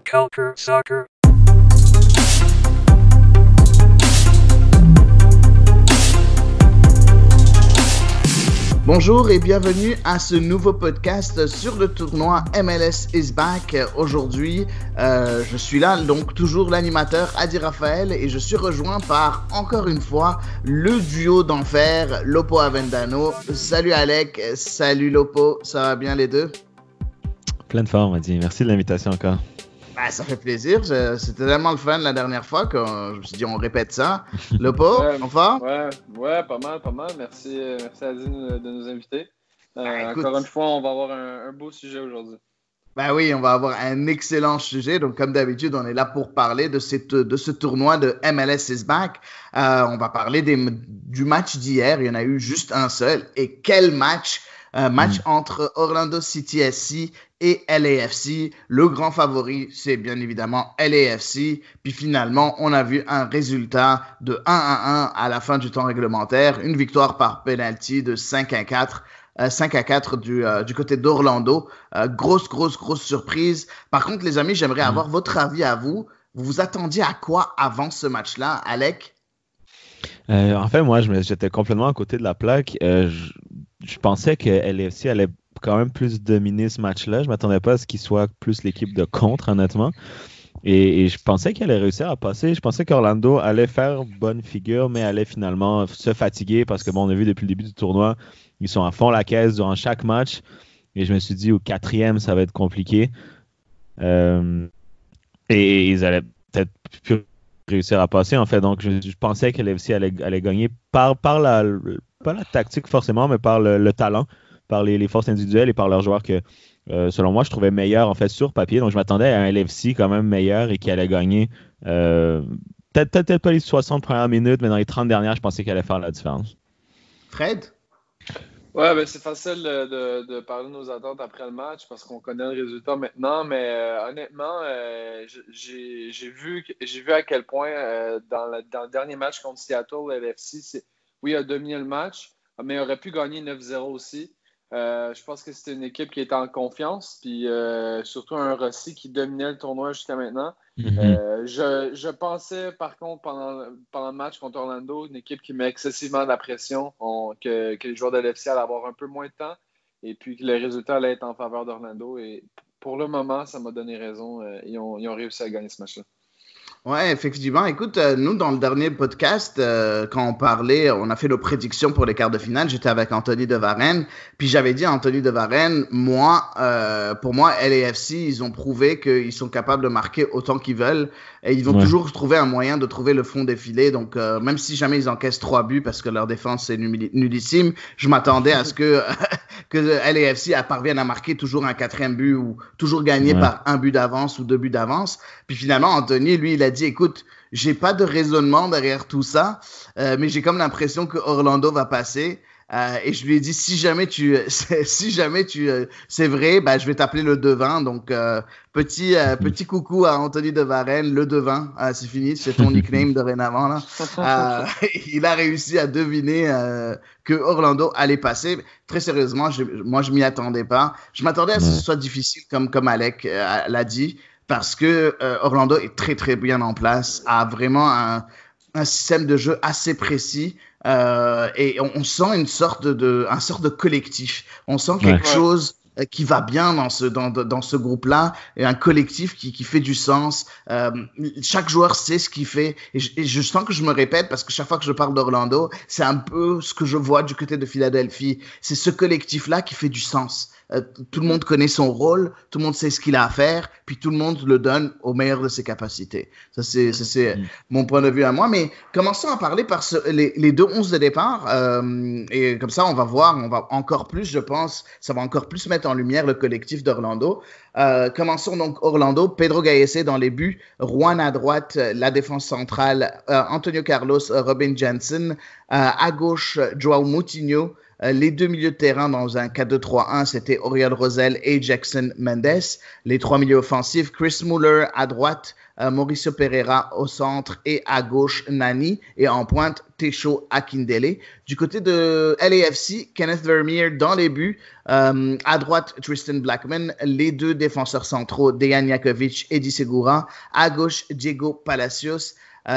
Culture Soccer. Bonjour et bienvenue à ce nouveau podcast sur le tournoi MLS is back. Aujourd'hui, je suis là, donc toujours l'animateur Adi Raphaël et je suis rejoint par, encore une fois, le duo d'enfer, Lopo Avendano. Salut Alec, salut Lopo, ça va bien les deux? Pleine forme, Adi. Merci de l'invitation encore. Ben, ça fait plaisir, c'était tellement le fun la dernière fois que je me suis dit on répète ça. Lopo, en forme? Ouais, pas mal. Merci Adi de nous inviter. Écoute, encore une fois, on va avoir un beau sujet aujourd'hui. Ben oui, on va avoir un excellent sujet. Donc, comme d'habitude, on est là pour parler de ce tournoi de MLS is back. On va parler du match d'hier. Il y en a eu juste un seul. Et quel match! Match entre Orlando City SC et LAFC. Le grand favori, c'est bien évidemment LAFC. Puis finalement, on a vu un résultat de 1-1 à la fin du temps réglementaire. Une victoire par penalty de 5-4. 5-4 du côté d'Orlando. Grosse surprise. Par contre, les amis, j'aimerais avoir votre avis à vous. Vous vous attendiez à quoi avant ce match-là, Alec? En fait, moi, j'étais complètement à côté de la plaque. Je pensais que LAFC allait quand même plus dominer ce match-là. Je ne m'attendais pas à ce qu'il soit plus l'équipe de contre, honnêtement. Et je pensais qu'il allait réussir à passer. Je pensais qu'Orlando allait faire bonne figure, mais allait finalement se fatiguer parce que, bon, on a vu depuis le début du tournoi, ils sont à fond la caisse durant chaque match. Et je me suis dit, au 4e, ça va être compliqué. Et ils allaient peut-être plus réussir à passer, en fait. Donc, je pensais que LAFC allait gagner par pas la tactique forcément, mais par le talent, par les forces individuelles et par leurs joueurs que, selon moi, je trouvais meilleurs, en fait, sur papier. Donc, je m'attendais à un LAFC quand même meilleur et qui allait gagner peut-être pas les 60 premières minutes, mais dans les 30 dernières, je pensais qu'il allait faire la différence. Fred? Ouais, ben c'est facile de parler de nos attentes après le match parce qu'on connaît le résultat maintenant, mais honnêtement, j'ai vu à quel point dans le dernier match contre Seattle, LAFC, oui, il a dominé le match, mais il aurait pu gagner 9-0 aussi. Je pense que c'était une équipe qui était en confiance, puis surtout un Rossi qui dominait le tournoi jusqu'à maintenant. Je pensais, par contre, pendant le match contre Orlando, une équipe qui met excessivement de la pression, que les joueurs de l'FC allaient avoir un peu moins de temps, et puis que le résultat allait être en faveur d'Orlando. Et pour le moment, ça m'a donné raison. Ils ont réussi à gagner ce match-là. Ouais, effectivement. Écoute, nous, dans le dernier podcast, quand on parlait, on a fait nos prédictions pour les quarts de finale. J'étais avec Anthony de Varenne. Puis j'avais dit à Anthony de Varenne, pour moi, LAFC, ils ont prouvé qu'ils sont capables de marquer autant qu'ils veulent. Et ils vont toujours trouver un moyen de trouver le fond des filets. Donc, même si jamais ils encaissent 3 buts parce que leur défense est nullissime, je m'attendais à ce que LAFC parvienne à marquer toujours un 4e but ou toujours gagner par 1 but d'avance ou 2 buts d'avance. Puis finalement, Anthony, lui, il a dit, écoute, j'ai pas de raisonnement derrière tout ça, mais j'ai comme l'impression que Orlando va passer. Et je lui ai dit, si jamais c'est vrai, bah, je vais t'appeler le devin. Donc, petit coucou à Anthony de Varenne, le devin. C'est fini, c'est ton nickname dorénavant, là. Il a réussi à deviner, que Orlando allait passer. Très sérieusement, moi, je m'y attendais pas. Je m'attendais à ce que ce soit difficile comme Alec l'a dit. Parce que Orlando est très, très bien en place, a vraiment un système de jeu assez précis et on sent un sorte de collectif. On sent quelque chose qui va bien dans ce groupe-là, et un collectif qui fait du sens. Chaque joueur sait ce qu'il fait, et je sens que je me répète parce que chaque fois que je parle d'Orlando, c'est un peu ce que je vois du côté de Philadelphie. C'est ce collectif-là qui fait du sens. Tout le monde connaît son rôle, tout le monde sait ce qu'il a à faire, puis tout le monde le donne au meilleur de ses capacités. Ça, c'est mon point de vue à moi. Mais commençons à parler par les deux 11 de départ. Et comme ça, on va voir, on va encore plus, je pense, ça va encore plus mettre en lumière le collectif d'Orlando. Commençons donc Orlando. Pedro Gallese dans les buts, Juan à droite, la défense centrale, Antonio Carlos, Robin Jansen, à gauche, Joao Moutinho, Les deux milieux de terrain dans un 4-2-3-1, c'était Oriol Rosell et Jackson Mendes. Les trois milieux offensifs, Chris Muller à droite, Mauricio Pereira au centre et à gauche Nani et en pointe Tesho Akindele. Du côté de LAFC, Kenneth Vermeer dans les buts, à droite Tristan Blackman, les deux défenseurs centraux Dejan Jakovic et Eddie Segura, à gauche Diego Palacios.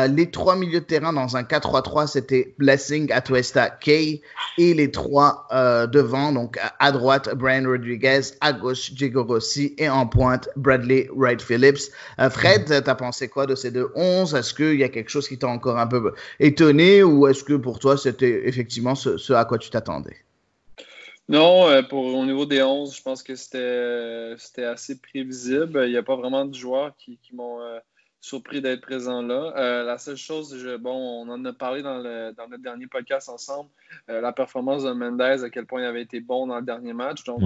Les trois milieux de terrain dans un 4-3-3, c'était Blessing, Atuesta, Kay et les trois devant, donc à droite Brian Rodriguez, à gauche Diego Rossi et en pointe Bradley Wright Phillips. Fred, t'as pensé quoi de ces deux 11? Est-ce qu'il y a quelque chose qui t'a encore un peu étonné ou est-ce que pour toi c'était effectivement ce à quoi tu t'attendais? Non, au niveau des 11, je pense que c'était assez prévisible. Il n'y a pas vraiment de joueurs qui m'ont surpris d'être présents là. La seule chose, on en a parlé dans notre dernier podcast ensemble, la performance de Mendes, à quel point il avait été bon dans le dernier match. Donc,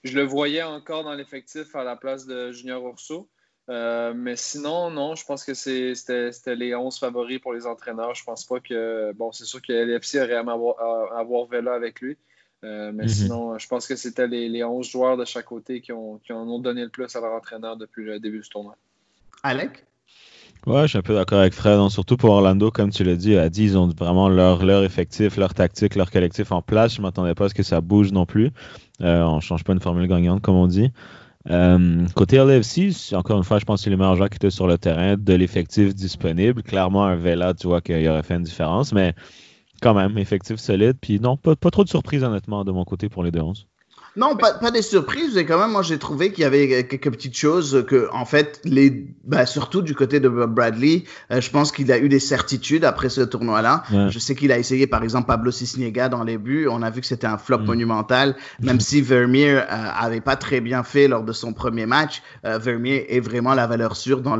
je le voyais encore dans l'effectif à la place de Junior Urso. Mais sinon, non, je pense que c'était les 11 favoris pour les entraîneurs. Je pense pas que... Bon, c'est sûr que LFC aurait aimé avoir Vela avec lui. Mais sinon, je pense que c'était les 11 joueurs de chaque côté qui en ont donné le plus à leur entraîneur depuis le début du tournoi. Alec? Ouais, je suis un peu d'accord avec Fred. Donc, surtout pour Orlando, comme tu l'as dit, ils ont vraiment leur effectif, leur tactique, leur collectif en place. Je ne m'attendais pas à ce que ça bouge non plus. On ne change pas une formule gagnante, comme on dit. Côté LFC, encore une fois, je pense que c'est les meilleurs joueurs qui étaient sur le terrain, de l'effectif disponible. Clairement, un Vela, tu vois qu'il aurait fait une différence, mais quand même, effectif solide. Puis non, pas trop de surprises, honnêtement, de mon côté pour les 2-11. Non, pas des surprises, mais quand même, moi, j'ai trouvé qu'il y avait quelques petites choses que, en fait, surtout du côté de Bradley, je pense qu'il a eu des certitudes après ce tournoi-là. Ouais. Je sais qu'il a essayé, par exemple, Pablo Cisniega dans les buts. On a vu que c'était un flop monumental, même si Vermeer avait pas très bien fait lors de son premier match. Vermeer est vraiment la valeur sûre devant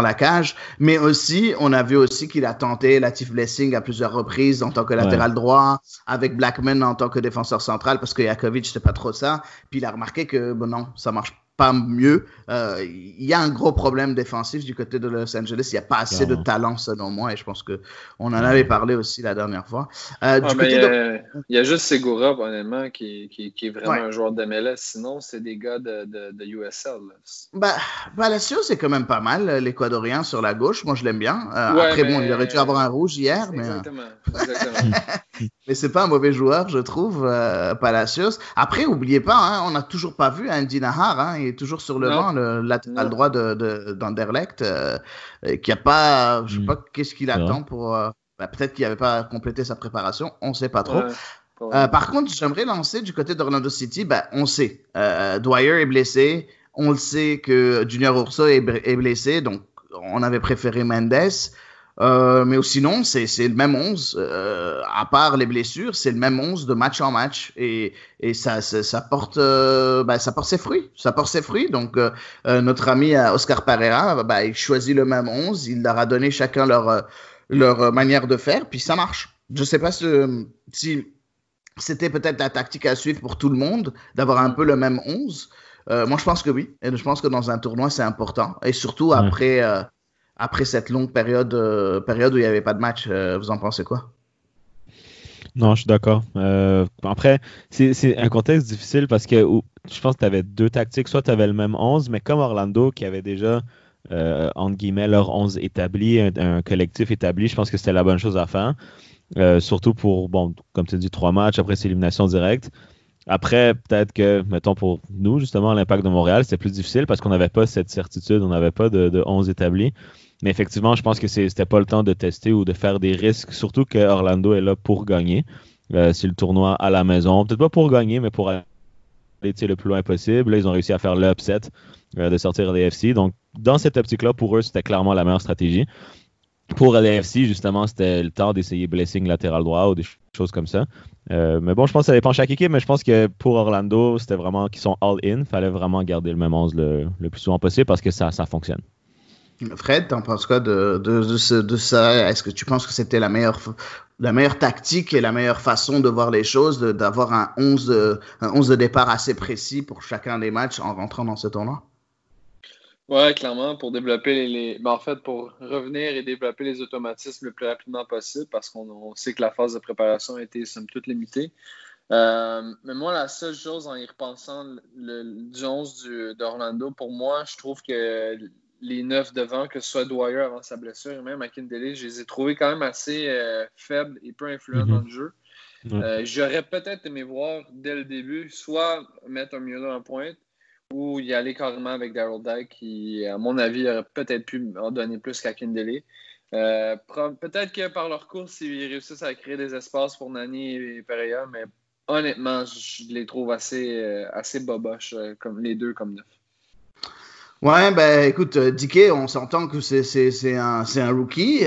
la cage. Mais aussi, on a vu aussi qu'il a tenté Latif Blessing à plusieurs reprises en tant que latéral droit, avec Blackman en tant que défenseur central parce que Jakovic c'était pas trop ça, puis il a remarqué que non, ça marche pas mieux. Il y a un gros problème défensif du côté de Los Angeles. Il n'y a pas assez de talent, selon moi, et je pense qu'on en avait parlé aussi la dernière fois. Il y a juste Segura, honnêtement, qui est vraiment un joueur de MLS. Sinon, c'est des gars de USL. Palacio, c'est quand même pas mal, l'Équadorien sur la gauche. Moi, je l'aime bien. Après, il aurait dû avoir un rouge hier. Exactement. Mais c'est pas un mauvais joueur, je trouve, Palacios. Après, oubliez pas, on n'a toujours pas vu Andy Nahar, il est toujours sur le banc, le latéral droit d'Anderlecht, qui a pas, je sais pas qu'est-ce qu'il attend pour, peut-être qu'il n'avait pas complété sa préparation, on sait pas trop. Par contre, j'aimerais lancer du côté d'Orlando City, on sait, Dwyer est blessé, on le sait que Junior Urso est blessé, donc on avait préféré Mendes. Mais sinon, c'est le même 11. À part les blessures, c'est le même 11 de match en match. Et ça porte ses fruits. Ça porte ses fruits. Donc, notre ami Oscar Pereira, il choisit le même 11. Il leur a donné chacun leur manière de faire. Puis ça marche. Je sais pas si c'était peut-être la tactique à suivre pour tout le monde, d'avoir un peu le même 11. Moi, je pense que oui. Et je pense que dans un tournoi, c'est important. Et surtout après cette longue période où il n'y avait pas de match. Vous en pensez quoi? Non, je suis d'accord. Après, c'est un contexte difficile parce que je pense que tu avais deux tactiques. Soit tu avais le même 11, mais comme Orlando qui avait déjà, entre guillemets, leur 11 établi, un collectif établi, je pense que c'était la bonne chose à faire. Surtout pour, comme tu dis, 3 matchs, après c'est élimination directe. Après, peut-être que, mettons, pour nous, justement, l'Impact de Montréal, c'était plus difficile parce qu'on n'avait pas cette certitude, on n'avait pas de 11 établis. Mais effectivement, je pense que c'était pas le temps de tester ou de faire des risques, surtout que Orlando est là pour gagner. C'est le tournoi à la maison. Peut-être pas pour gagner, mais pour aller le plus loin possible. Là, ils ont réussi à faire l'upset de sortir l'AFC. Donc, dans cette optique-là, pour eux, c'était clairement la meilleure stratégie. Pour l'AFC, justement, c'était le temps d'essayer blessing latéral droit ou des choses comme ça. Mais bon, je pense que ça dépend de chaque équipe, mais je pense que pour Orlando, c'était vraiment qu'ils sont all-in. Il fallait vraiment garder le même 11 le plus souvent possible parce que ça fonctionne. Fred, t'en penses quoi de ça? Est-ce que tu penses que c'était la meilleure tactique et la meilleure façon de voir les choses, d'avoir un 11 de départ assez précis pour chacun des matchs en rentrant dans ce tournoi? Ouais, clairement, pour développer en fait, pour revenir et développer les automatismes le plus rapidement possible, parce qu'on sait que la phase de préparation a été somme toute limitée. Mais moi, la seule chose en y repensant, du 11 d'Orlando, pour moi, je trouve que les 9 devant, que ce soit Dwyer avant sa blessure et même Akindele, je les ai trouvés quand même assez faibles et peu influents dans le jeu. J'aurais peut-être aimé voir dès le début, soit mettre un Mueller en pointe ou y aller carrément avec Daryl Dike qui, à mon avis, aurait peut-être pu en donner plus qu'Akindele. Peut-être que par leur course, ils réussissent à créer des espaces pour Nani et Pereira, mais honnêtement, je les trouve assez boboches, comme les deux comme neuf. Ouais, ben écoute, Dike, on s'entend que c'est un rookie.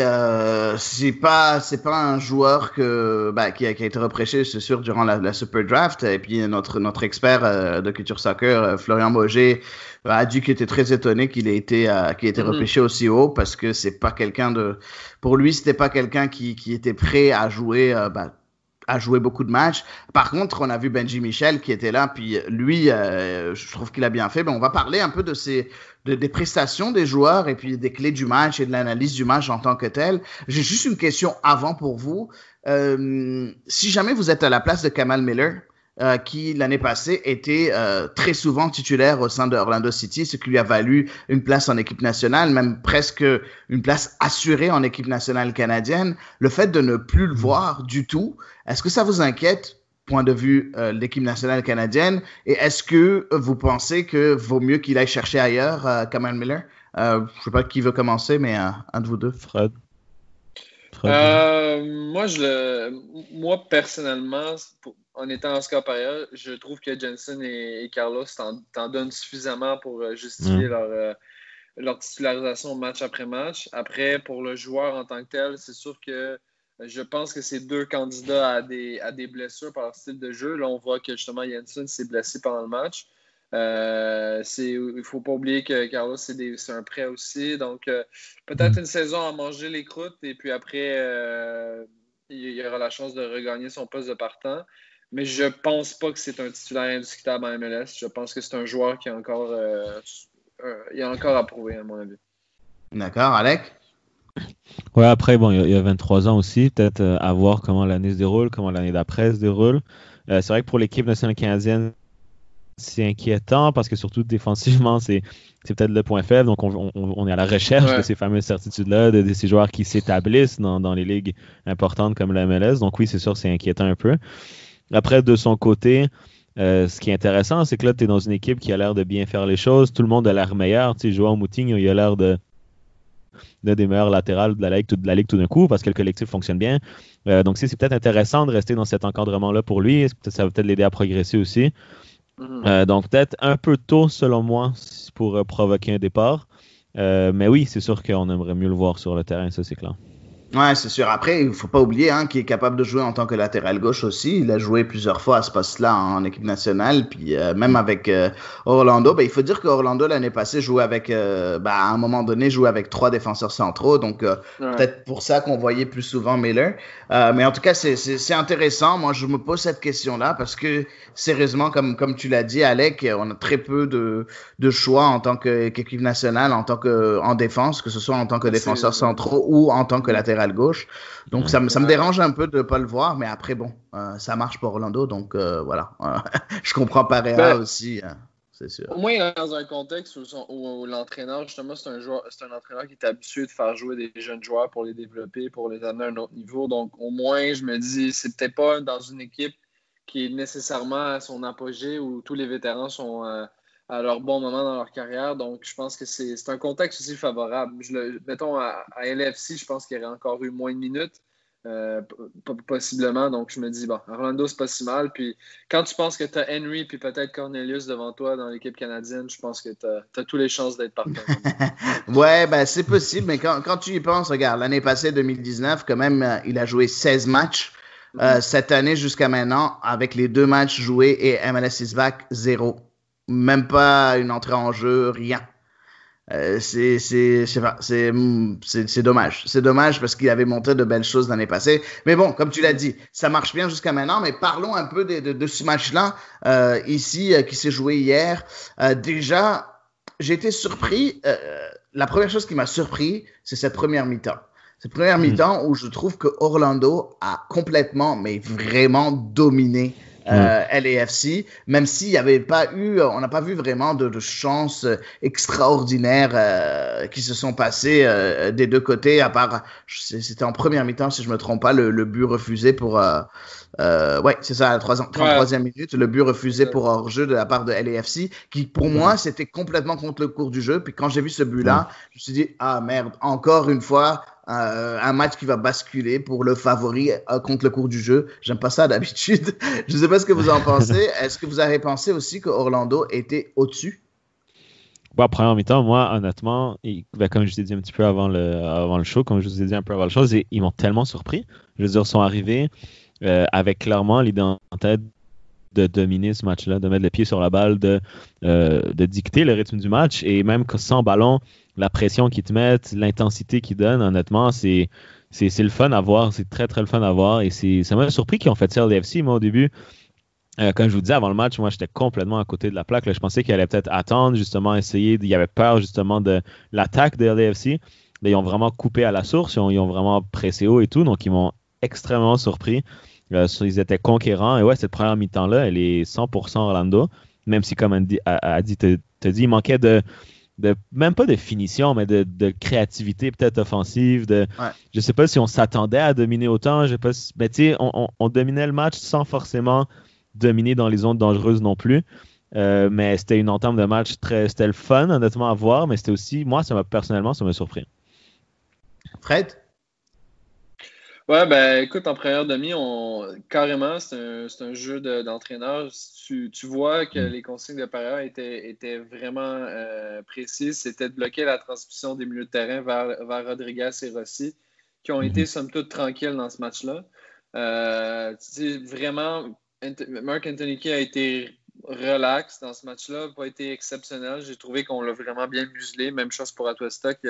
C'est pas un joueur qui a été repêché, c'est sûr, durant la Super Draft. Et puis notre expert de culture soccer, Florian Boger, a dit qu'il était très étonné qu'il ait été repêché aussi haut parce que c'est pas quelqu'un pour lui, c'était pas quelqu'un qui était prêt à jouer. A joué beaucoup de matchs. Par contre, on a vu Benji Michel qui était là, puis lui, je trouve qu'il a bien fait. Mais on va parler un peu des prestations des joueurs et puis des clés du match et de l'analyse du match en tant que tel. J'ai juste une question avant pour vous. Si jamais vous êtes à la place de Kamal Miller, qui l'année passée était très souvent titulaire au sein de Orlando City, ce qui lui a valu une place en équipe nationale, même presque une place assurée en équipe nationale canadienne. Le fait de ne plus le voir du tout, est-ce que ça vous inquiète, point de vue l'équipe nationale canadienne, et est-ce que vous pensez que vaut mieux qu'il aille chercher ailleurs, Kamal Miller? Je ne sais pas qui veut commencer, mais un de vous deux. Fred. Moi, personnellement, en étant en Oscar Pareil, je trouve que Jensen et Carlos t'en donnent suffisamment pour justifier leur titularisation match après match. Après, pour le joueur en tant que tel, c'est sûr que je pense que c'est deux candidats à des blessures par leur style de jeu. Là, on voit que justement Jensen s'est blessé pendant le match. Il ne faut pas oublier que Carlos, c'est un prêt aussi. Donc, peut-être une saison à manger les croûtes et puis après, il aura la chance de regagner son poste de partant. Mais je ne pense pas que c'est un titulaire indiscutable en MLS. Je pense que c'est un joueur qui a encore à prouver, à mon avis. D'accord, Alec? Ouais, après, bon, il y a 23 ans aussi. Peut-être à voir comment l'année se déroule, comment l'année d'après se déroule. C'est vrai que pour l'équipe nationale canadienne, c'est inquiétant parce que surtout défensivement, c'est peut-être le point faible. Donc, on est à la recherche de ces fameuses certitudes-là, de ces joueurs qui s'établissent dans les ligues importantes comme la MLS. Donc, oui, c'est sûr, c'est inquiétant un peu. Après, de son côté, ce qui est intéressant, c'est que là, tu es dans une équipe qui a l'air de bien faire les choses. Tout le monde a l'air meilleur. Tu sais, Joao Moutinho, il a l'air d'un des meilleurs latérales de la ligue tout d'un coup parce que le collectif fonctionne bien. Donc, c'est peut-être intéressant de rester dans cet encadrement-là pour lui. Ça va peut-être l'aider à progresser aussi. Donc, peut-être un peu tôt, selon moi, pour provoquer un départ. Mais oui, c'est sûr qu'on aimerait mieux le voir sur le terrain, ça, c'est clair. Ouais, c'est sûr. Après, il faut pas oublier qu'il est capable de jouer en tant que latéral gauche aussi. Il a joué plusieurs fois à ce poste-là en équipe nationale, puis même avec Orlando. Il faut dire qu'Orlando l'année passée jouait avec, à un moment donné, jouait avec 3 défenseurs centraux. Donc peut-être pour ça qu'on voyait plus souvent Miller. Mais en tout cas, c'est intéressant. Moi, je me pose cette question-là parce que sérieusement, comme tu l'as dit, Alec, on a très peu de choix en tant qu'équipe nationale, en défense, que ce soit en tant que défenseurs centraux ou en tant que latéral gauche. Donc, ça me dérange un peu de ne pas le voir, mais après, bon, ça marche pour Orlando, donc voilà. Je comprends Pereira aussi, c'est sûr. Au moins, dans un contexte où l'entraîneur, justement, c'est un entraîneur qui est habitué de faire jouer des jeunes joueurs pour les développer, pour les amener à un autre niveau. Donc, au moins, je me dis, c'est peut-être pas dans une équipe qui est nécessairement à son apogée où tous les vétérans sont à leur bon moment dans leur carrière. Donc, je pense que c'est un contexte aussi favorable. Mettons, à LFC, je pense qu'il y aurait encore eu moins de minutes, possiblement. Donc, je me dis, bon, Orlando, c'est pas si mal. Puis, quand tu penses que tu as Henry puis peut-être Cornelius devant toi dans l'équipe canadienne, je pense que tu as toutes les chances d'être partant. Ouais, c'est possible. Mais quand tu y penses, regarde, l'année passée, 2019, quand même, il a joué 16 matchs. Cette année, jusqu'à maintenant, avec les 2 matchs joués et MLS is back, 0. Même pas une entrée en jeu, rien. C'est dommage. C'est dommage parce qu'il avait montré de belles choses l'année passée. Mais bon, comme tu l'as dit, ça marche bien jusqu'à maintenant. Mais parlons un peu de ce match-là, ici, qui s'est joué hier. Déjà, j'ai été surpris. La première chose qui m'a surpris, c'est cette première mi-temps. Cette première mi-temps où je trouve que Orlando a complètement, mais vraiment dominé LAFC, même s'il n'y avait pas eu, on n'a pas vu vraiment de chances extraordinaires qui se sont passées des deux côtés, à part, c'était en première mi-temps, si je me trompe pas, le but refusé pour, c'est ça, à la 33e minute, le but refusé pour hors-jeu de la part de LAFC, qui pour moi, c'était complètement contre le cours du jeu. Puis quand j'ai vu ce but-là, je me suis dit, ah merde, encore une fois, un match qui va basculer pour le favori contre le cours du jeu. J'aime pas ça d'habitude. Je ne sais pas ce que vous en pensez. Est-ce que vous avez pensé aussi que Orlando était au-dessus? Bon, première mi-temps, moi, honnêtement, comme je vous ai dit un petit peu avant le show, comme je vous ai dit un peu avant le show, ils m'ont tellement surpris. Je veux dire, ils sont arrivés avec clairement l'idée en tête de dominer ce match-là, de mettre le pied sur la balle, de dicter le rythme du match. Et même sans ballon, la pression qu'ils te mettent, l'intensité qu'ils donnent, honnêtement, c'est le fun à voir. C'est très, très le fun à voir. Et ça m'a surpris qu'ils ont fait ça à LAFC. Moi, au début, comme je vous disais avant le match, moi, j'étais complètement à côté de la plaque. Là. Je pensais qu'ils allaient peut-être attendre, justement, essayer. Il y avait peur, justement, de l'attaque de LAFC. Là, ils ont vraiment coupé à la source. Ils ont vraiment pressé haut et tout. Donc, ils m'ont extrêmement surpris. Ils étaient conquérants. Et ouais, cette première mi-temps-là, elle est 100% Orlando. Même si, comme Andy a dit, il manquait de même pas de finition, mais de créativité peut-être offensive. Je sais pas si on s'attendait à dominer autant. Mais tu sais, on dominait le match sans forcément dominer dans les zones dangereuses non plus. Mais c'était une entame de match c'était le fun, honnêtement, à voir. Mais c'était aussi, moi, personnellement, ça m'a surpris. Fred? Ouais, ben écoute, en première demi, carrément, c'est un jeu d'entraîneur. Tu vois que les consignes de Pereira étaient vraiment précises. C'était de bloquer la transmission des milieux de terrain vers Rodriguez et Rossi, qui ont été, somme toute, tranquilles dans ce match-là. Vraiment, Marc-Anthony Kaye a été relax dans ce match-là, pas été exceptionnel. J'ai trouvé qu'on l'a vraiment bien muselé. Même chose pour Atuesta qui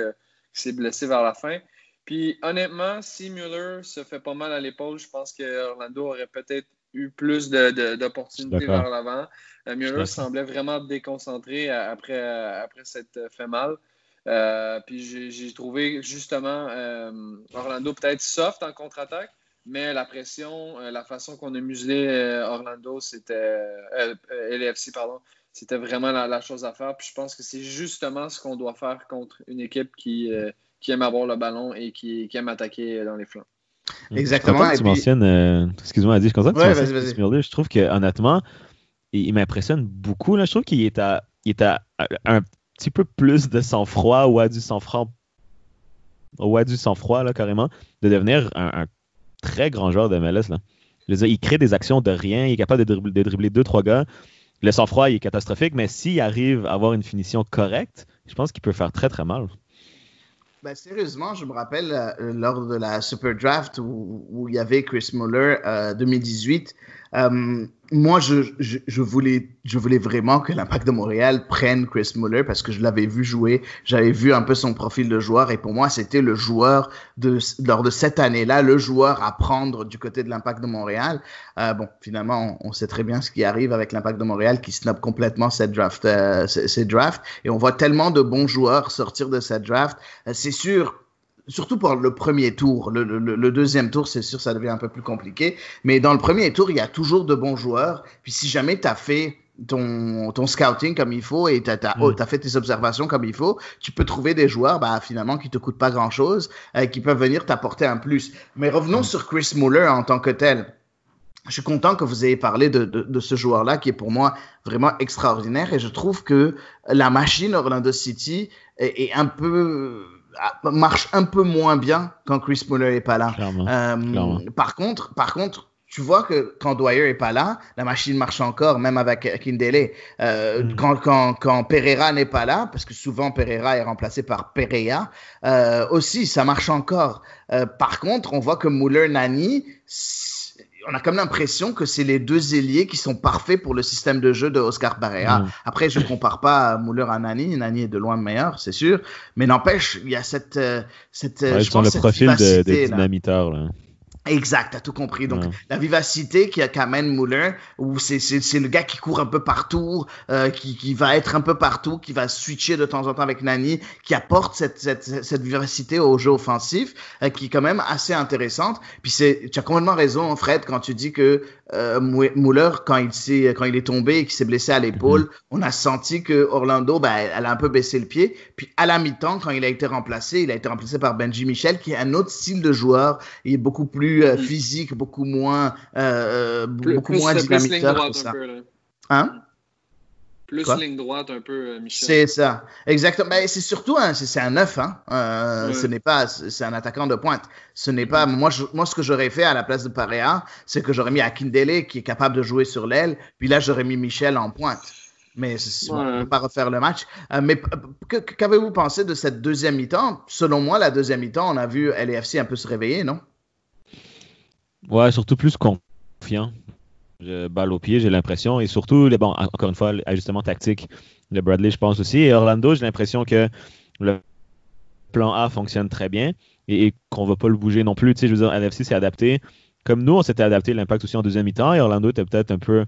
s'est blessé vers la fin. Puis honnêtement, si Mueller se fait pas mal à l'épaule, je pense que Orlando aurait peut-être eu plus d'opportunités vers l'avant. Mueller semblait vraiment déconcentré après s'être fait mal. Puis j'ai trouvé justement Orlando peut-être soft en contre-attaque, mais la pression, la façon qu'on a muselé Orlando, LAFC, c'était vraiment la chose à faire. Puis je pense que c'est justement ce qu'on doit faire contre une équipe qui aime avoir le ballon et qui aime attaquer dans les flancs. Exactement. Je suis content que tu mentionnes, excuse-moi, Adi, je suis content que tu mentionnes vas-y. Chris Mueller. Je trouve que honnêtement, il m'impressionne beaucoup. Là. Je trouve qu'il est à un petit peu plus de sang-froid ou à du sang-froid là, carrément, de devenir un très grand joueur de MLS. Là. Je veux dire, il crée des actions de rien, il est capable de dribbler 2-3 gars. Le sang-froid, il est catastrophique, mais s'il arrive à avoir une finition correcte, je pense qu'il peut faire très, très mal. Ben, sérieusement, je me rappelle lors de la Super Draft où il y avait Chris Mueller 2018. Moi, je voulais vraiment que l'Impact de Montréal prenne Chris Mueller parce que je l'avais vu jouer. J'avais vu un peu son profil de joueur et pour moi, c'était le joueur lors de cette année-là, le joueur à prendre du côté de l'Impact de Montréal. Bon, finalement, on sait très bien ce qui arrive avec l'Impact de Montréal qui snob complètement ces drafts et on voit tellement de bons joueurs sortir de cette draft. C'est sûr. Surtout pour le premier tour. Le deuxième tour, c'est sûr, ça devient un peu plus compliqué. Mais dans le premier tour, il y a toujours de bons joueurs. Puis si jamais tu as fait ton scouting comme il faut et tu as fait tes observations comme il faut, tu peux trouver des joueurs finalement qui te coûtent pas grand-chose, qui peuvent venir t'apporter un plus. Mais revenons sur Chris Mueller en tant que tel. Je suis content que vous ayez parlé de ce joueur-là qui est pour moi vraiment extraordinaire et je trouve que la machine Orlando City est marche un peu moins bien quand Chris Mueller est pas là. Clairement. Par contre, tu vois que quand Dwyer est pas là, la machine marche encore, même avec Kindele. Quand Pereira n'est pas là, parce que souvent Pereira est remplacé par Pereira, aussi ça marche encore. Par contre, on voit que Mueller-Nani, on a comme l'impression que c'est les deux ailiers qui sont parfaits pour le système de jeu de Oscar Pareja. Après, je ne compare pas Mueller à Nani. Nani est de loin meilleur, c'est sûr. Mais n'empêche, il y a cette ils ont le profil de dynamiteur. Là. Exact, t'as tout compris. Donc, la vivacité qu'amène Muller, où c'est le gars qui court un peu partout, qui va être un peu partout, qui va switcher de temps en temps avec Nani, qui apporte cette vivacité au jeu offensif, qui est quand même assez intéressante. Puis tu as complètement raison, Fred, quand tu dis que Muller, quand il est tombé et qu'il s'est blessé à l'épaule, on a senti que Orlando, elle a un peu baissé le pied. Puis à la mi-temps, quand il a été remplacé par Benji Michel, qui est un autre style de joueur. Il est beaucoup plus physique, beaucoup moins dynamiteur que ça. Hein? Plus ligne droite un peu, Michel. C'est ça, exactement. Mais c'est surtout c'est un 9, hein. C'est un attaquant de pointe. Ce n'est pas moi ce que j'aurais fait à la place de Pareja, c'est que j'aurais mis Akindele qui est capable de jouer sur l'aile, puis là j'aurais mis Michel en pointe. Mais on ne peut pas refaire le match. Mais qu'avez-vous pensé de cette deuxième mi-temps? Selon moi, la deuxième mi-temps, on a vu LAFC un peu se réveiller, non? Ouais, surtout plus confiant. Balle au pied, j'ai l'impression. Et surtout, encore une fois, l'ajustement tactique de Bradley, je pense aussi. Et Orlando, j'ai l'impression que le plan A fonctionne très bien et qu'on ne va pas le bouger non plus. Tu sais, je veux dire, LAFC s'est adapté. Comme nous, on s'était adapté l'Impact aussi en deuxième mi-temps. Et Orlando était peut-être un peu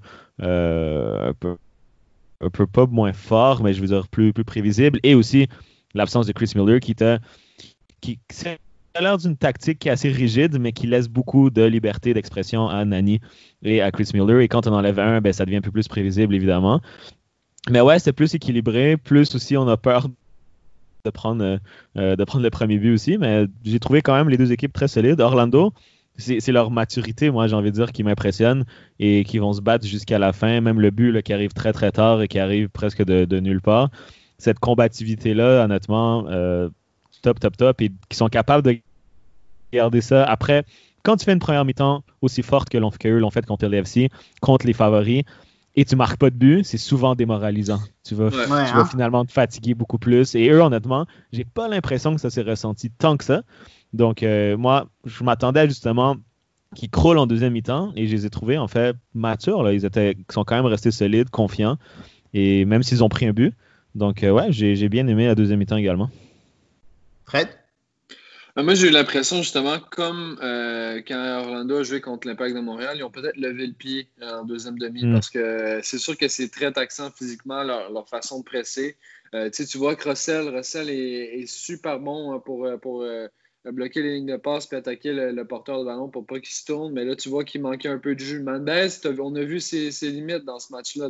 pas moins fort, mais je veux dire plus prévisible. Et aussi l'absence de Chris Miller qui a l'air d'une tactique qui est assez rigide, mais qui laisse beaucoup de liberté d'expression à Nani et à Chris Miller. Et quand on enlève un, ça devient un peu plus prévisible, évidemment. Mais ouais, c'est plus équilibré. Plus aussi, on a peur de prendre le premier but aussi. Mais j'ai trouvé quand même les deux équipes très solides. Orlando, c'est leur maturité, moi, j'ai envie de dire, qui m'impressionne et qui vont se battre jusqu'à la fin. Même le but là, qui arrive très, très tard et qui arrive presque de nulle part. Cette combativité-là, honnêtement, top, et qui sont capables de garder ça. Après, quand tu fais une première mi-temps aussi forte qu'eux l'ont fait contre l'FC, contre les favoris, et tu marques pas de but, c'est souvent démoralisant. Tu vas finalement te fatiguer beaucoup plus. Et eux, honnêtement, j'ai pas l'impression que ça s'est ressenti tant que ça. Donc, moi, je m'attendais justement qu'ils croulent en deuxième mi-temps et je les ai trouvés, en fait, matures. Là. Ils sont quand même restés solides, confiants, et même s'ils ont pris un but. Donc, j'ai bien aimé la deuxième mi-temps également. Fred? Moi, j'ai eu l'impression, justement, comme quand Orlando a joué contre l'Impact de Montréal, ils ont peut-être levé le pied en deuxième demi parce que c'est sûr que c'est très taxant physiquement, leur façon de presser. Tu vois que Russell est super bon pour bloquer les lignes de passe puis attaquer le porteur de ballon pour pas qu'il se tourne. Mais là, tu vois qu'il manquait un peu de jus. Mendez, on a vu ses limites dans ce match-là.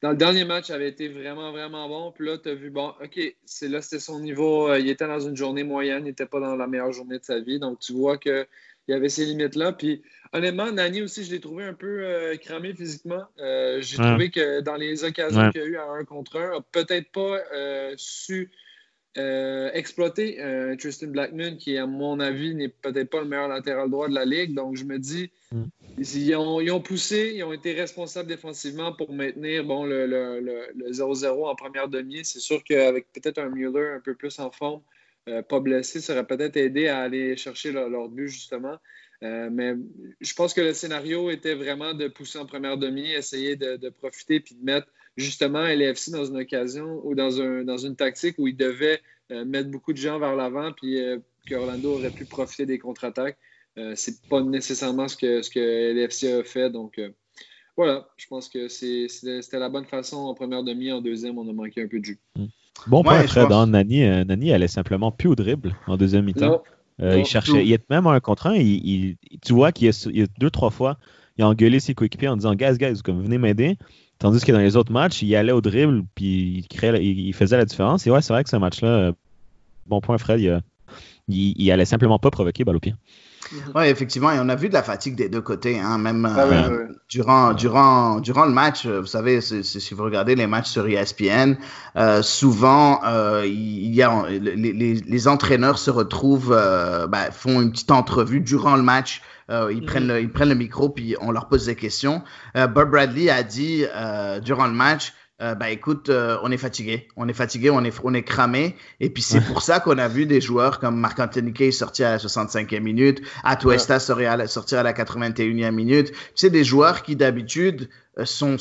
Dans le dernier match, il avait été vraiment, vraiment bon. Puis là, tu as vu, OK, c'était son niveau. Il était dans une journée moyenne. Il n'était pas dans la meilleure journée de sa vie. Donc, tu vois qu'il y avait ces limites-là. Puis, honnêtement, Nani aussi, je l'ai trouvé un peu cramé physiquement. J'ai trouvé que dans les occasions qu'il y a eu à 1 contre 1, n'a peut-être pas su exploiter Tristan Blackmon, qui, à mon avis, n'est peut-être pas le meilleur latéral droit de la Ligue. Donc, je me dis, ils ont poussé, ils ont été responsables défensivement pour maintenir le 0-0 en première demi. C'est sûr qu'avec peut-être un Mueller un peu plus en forme, pas blessé, ça aurait peut-être aidé à aller chercher leur but, justement. Mais je pense que le scénario était vraiment de pousser en première demi, essayer de profiter puis de mettre justement LAFC dans une occasion ou dans une tactique où ils devaient mettre beaucoup de gens vers l'avant puis que Orlando aurait pu profiter des contre-attaques. C'est pas nécessairement ce que LAFC a fait. Donc, voilà, je pense que c'était la bonne façon en première demi. En deuxième, on a manqué un peu de jus. Bon point, Fred. Nani, elle est simplement plus au dribble en deuxième mi-temps. Il cherchait, il est même à 1 contre 1. Tu vois qu'il y a 2-3 fois, il a engueulé ses coéquipiers en disant « Guys, comme venez m'aider ». Tandis que dans les autres matchs, il allait au dribble puis il faisait la différence. Et ouais, c'est vrai que ce match-là, bon point, Fred, il allait simplement pas provoquer balle au pied. Oui, effectivement, et on a vu de la fatigue des deux côtés, hein, même durant le match. Vous savez, si vous regardez les matchs sur ESPN, souvent les entraîneurs se retrouvent, font une petite entrevue durant le match. Ils prennent le micro puis on leur pose des questions. Bob Bradley a dit durant le match, écoute, on est fatigué, on est cramé, et puis c'est pour ça qu'on a vu des joueurs comme Marc-Anthony Kaye sortir à la 65e minute, Atuesta sortir à la 81e minute. C'est des joueurs qui d'habitude sont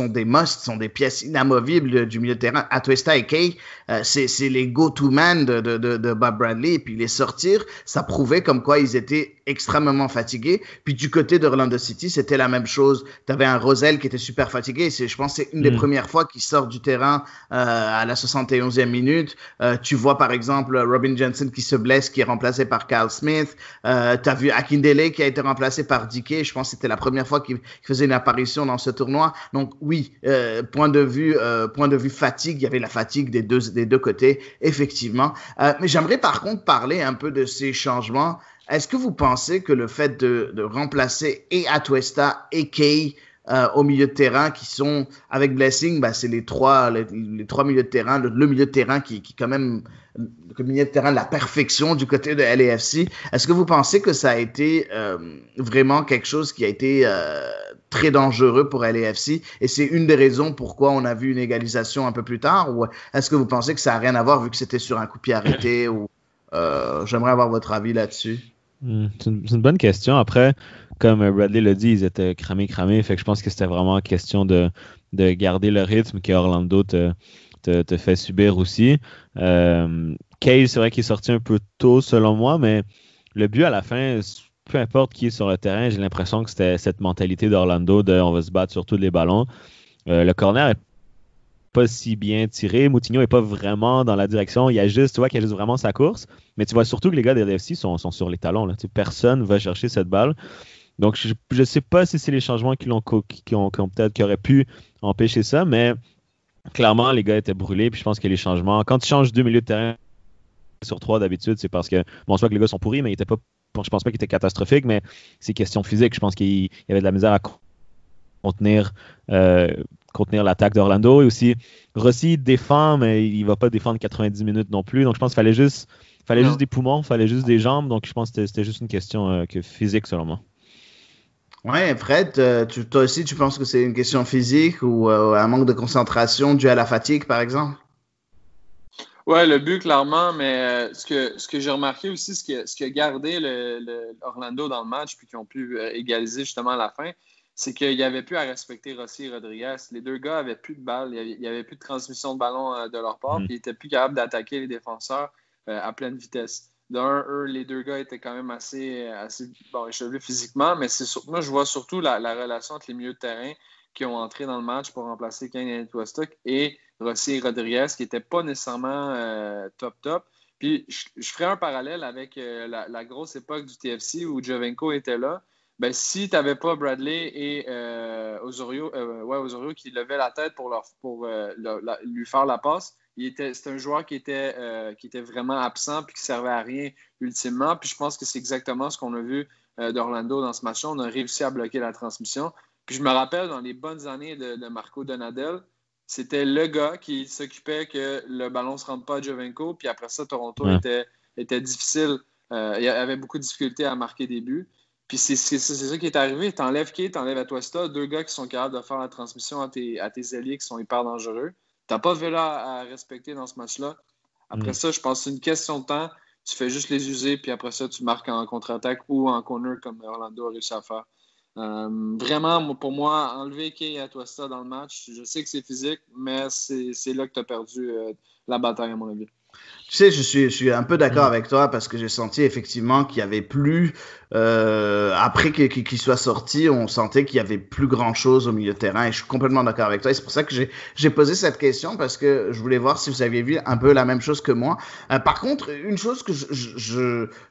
des musts, sont des pièces inamovibles du milieu de terrain. Atuesta et Kay, c'est les go-to man de Bob Bradley. Et puis les sortir, ça prouvait comme quoi ils étaient extrêmement fatigués. Puis du côté d'Orlando City, c'était la même chose. Tu avais un Rosell qui était super fatigué. Je pense que c'est une des premières fois qu'il sort du terrain à la 71e minute. Tu vois par exemple Robin Johnson qui se blesse, qui est remplacé par Kyle Smith. Tu as vu Akindele qui a été remplacé par Dike. Je pense que c'était la première fois qu'il faisait une apparition dans ce tournoi. Donc oui, point de vue fatigue, il y avait la fatigue des deux côtés, effectivement. Mais j'aimerais par contre parler un peu de ces changements. Est-ce que vous pensez que le fait de remplacer et Atuesta et Kay au milieu de terrain qui sont avec Blessing, c'est les trois milieux de terrain, le milieu de terrain qui quand même le milieu de terrain de la perfection du côté de LAFC. Est-ce que vous pensez que ça a été vraiment quelque chose qui a été très dangereux pour LAFC et c'est une des raisons pourquoi on a vu une égalisation un peu plus tard, ou est-ce que vous pensez que ça n'a rien à voir vu que c'était sur un coup de pied arrêté, ou j'aimerais avoir votre avis là-dessus. C'est une bonne question. Après, comme Bradley l'a dit, ils étaient cramés. Fait que je pense que c'était vraiment question de garder le rythme que Orlando te fait subir aussi. Kay, c'est vrai qu'il est sorti un peu tôt selon moi, mais le but à la fin, peu importe qui est sur le terrain, j'ai l'impression que c'était cette mentalité d'Orlando de on va se battre sur tous les ballons. Le corner est pas si bien tiré. Moutinho est pas vraiment dans la direction. Tu vois qu'il y a juste vraiment sa course. Mais tu vois surtout que les gars de LAFC sont sur les talons. Là. Personne va chercher cette balle. Donc, je sais pas si c'est les changements qui auraient pu empêcher ça, mais clairement, les gars étaient brûlés. Puis je pense que les changements, quand tu changes 2 milieux de terrain sur 3 d'habitude, c'est parce que, bon, soit que les gars sont pourris, mais ils étaient pas, je pense pas qu'ils étaient catastrophiques, mais c'est question physique. Je pense qu'il y avait de la misère à contenir l'attaque d'Orlando. Et aussi, Rossi défend, mais il va pas défendre 90 minutes non plus. Donc, je pense qu'il fallait juste des poumons, il fallait juste des jambes. Donc, je pense que c'était juste une question physique, selon moi. Ouais, Fred, toi aussi, tu penses que c'est une question physique ou un manque de concentration dû à la fatigue, par exemple? Ouais, le but, clairement, mais ce que j'ai remarqué aussi, ce qui a gardé Orlando dans le match, puis qui ont pu égaliser justement à la fin, c'est qu'il n'y avait plus à respecter Rossi et Rodriguez. Les deux gars n'avaient plus de balles, il n'y avait plus de transmission de ballon de leur part, puis ils n'étaient plus capables d'attaquer les défenseurs à pleine vitesse. Les deux gars étaient quand même assez échevelés physiquement, mais moi, je vois surtout la relation entre les milieux de terrain qui ont entré dans le match pour remplacer Kane et Atuesta et Rossi et Rodriguez, qui n'étaient pas nécessairement top. Puis, je ferai un parallèle avec la grosse époque du TFC où Giovinco était là. Ben, si tu n'avais pas Bradley et Osorio qui levaient la tête pour lui faire la passe, c'était un joueur qui était vraiment absent puis qui ne servait à rien ultimement. Puis je pense que c'est exactement ce qu'on a vu d'Orlando dans ce match-là. On a réussi à bloquer la transmission. Puis je me rappelle, dans les bonnes années de Marco Donadel, c'était le gars qui s'occupait que le ballon ne se rende pas à Giovinco. Puis après ça, Toronto était difficile. Il y avait beaucoup de difficultés à marquer des buts. Puis c'est ça qui est arrivé. T'enlèves Kay, t'enlèves Atuesta, deux gars qui sont capables de faire la transmission à tes alliés qui sont hyper dangereux. T'as pas Vela à respecter dans ce match-là. Après ça, je pense que c'est une question de temps. Tu fais juste les user, puis après ça, tu marques en contre-attaque ou en corner comme Orlando a réussi à faire. Vraiment, pour moi, enlever Kay et Atuesta dans le match, je sais que c'est physique, mais c'est là que tu as perdu la bataille, à mon avis. Tu sais, je suis un peu d'accord avec toi parce que j'ai senti effectivement qu'il y avait plus, après qu'il soit sorti, on sentait qu'il y avait plus grand chose au milieu de terrain et je suis complètement d'accord avec toi. Et c'est pour ça que j'ai posé cette question parce que je voulais voir si vous aviez vu un peu la même chose que moi. Par contre, une chose que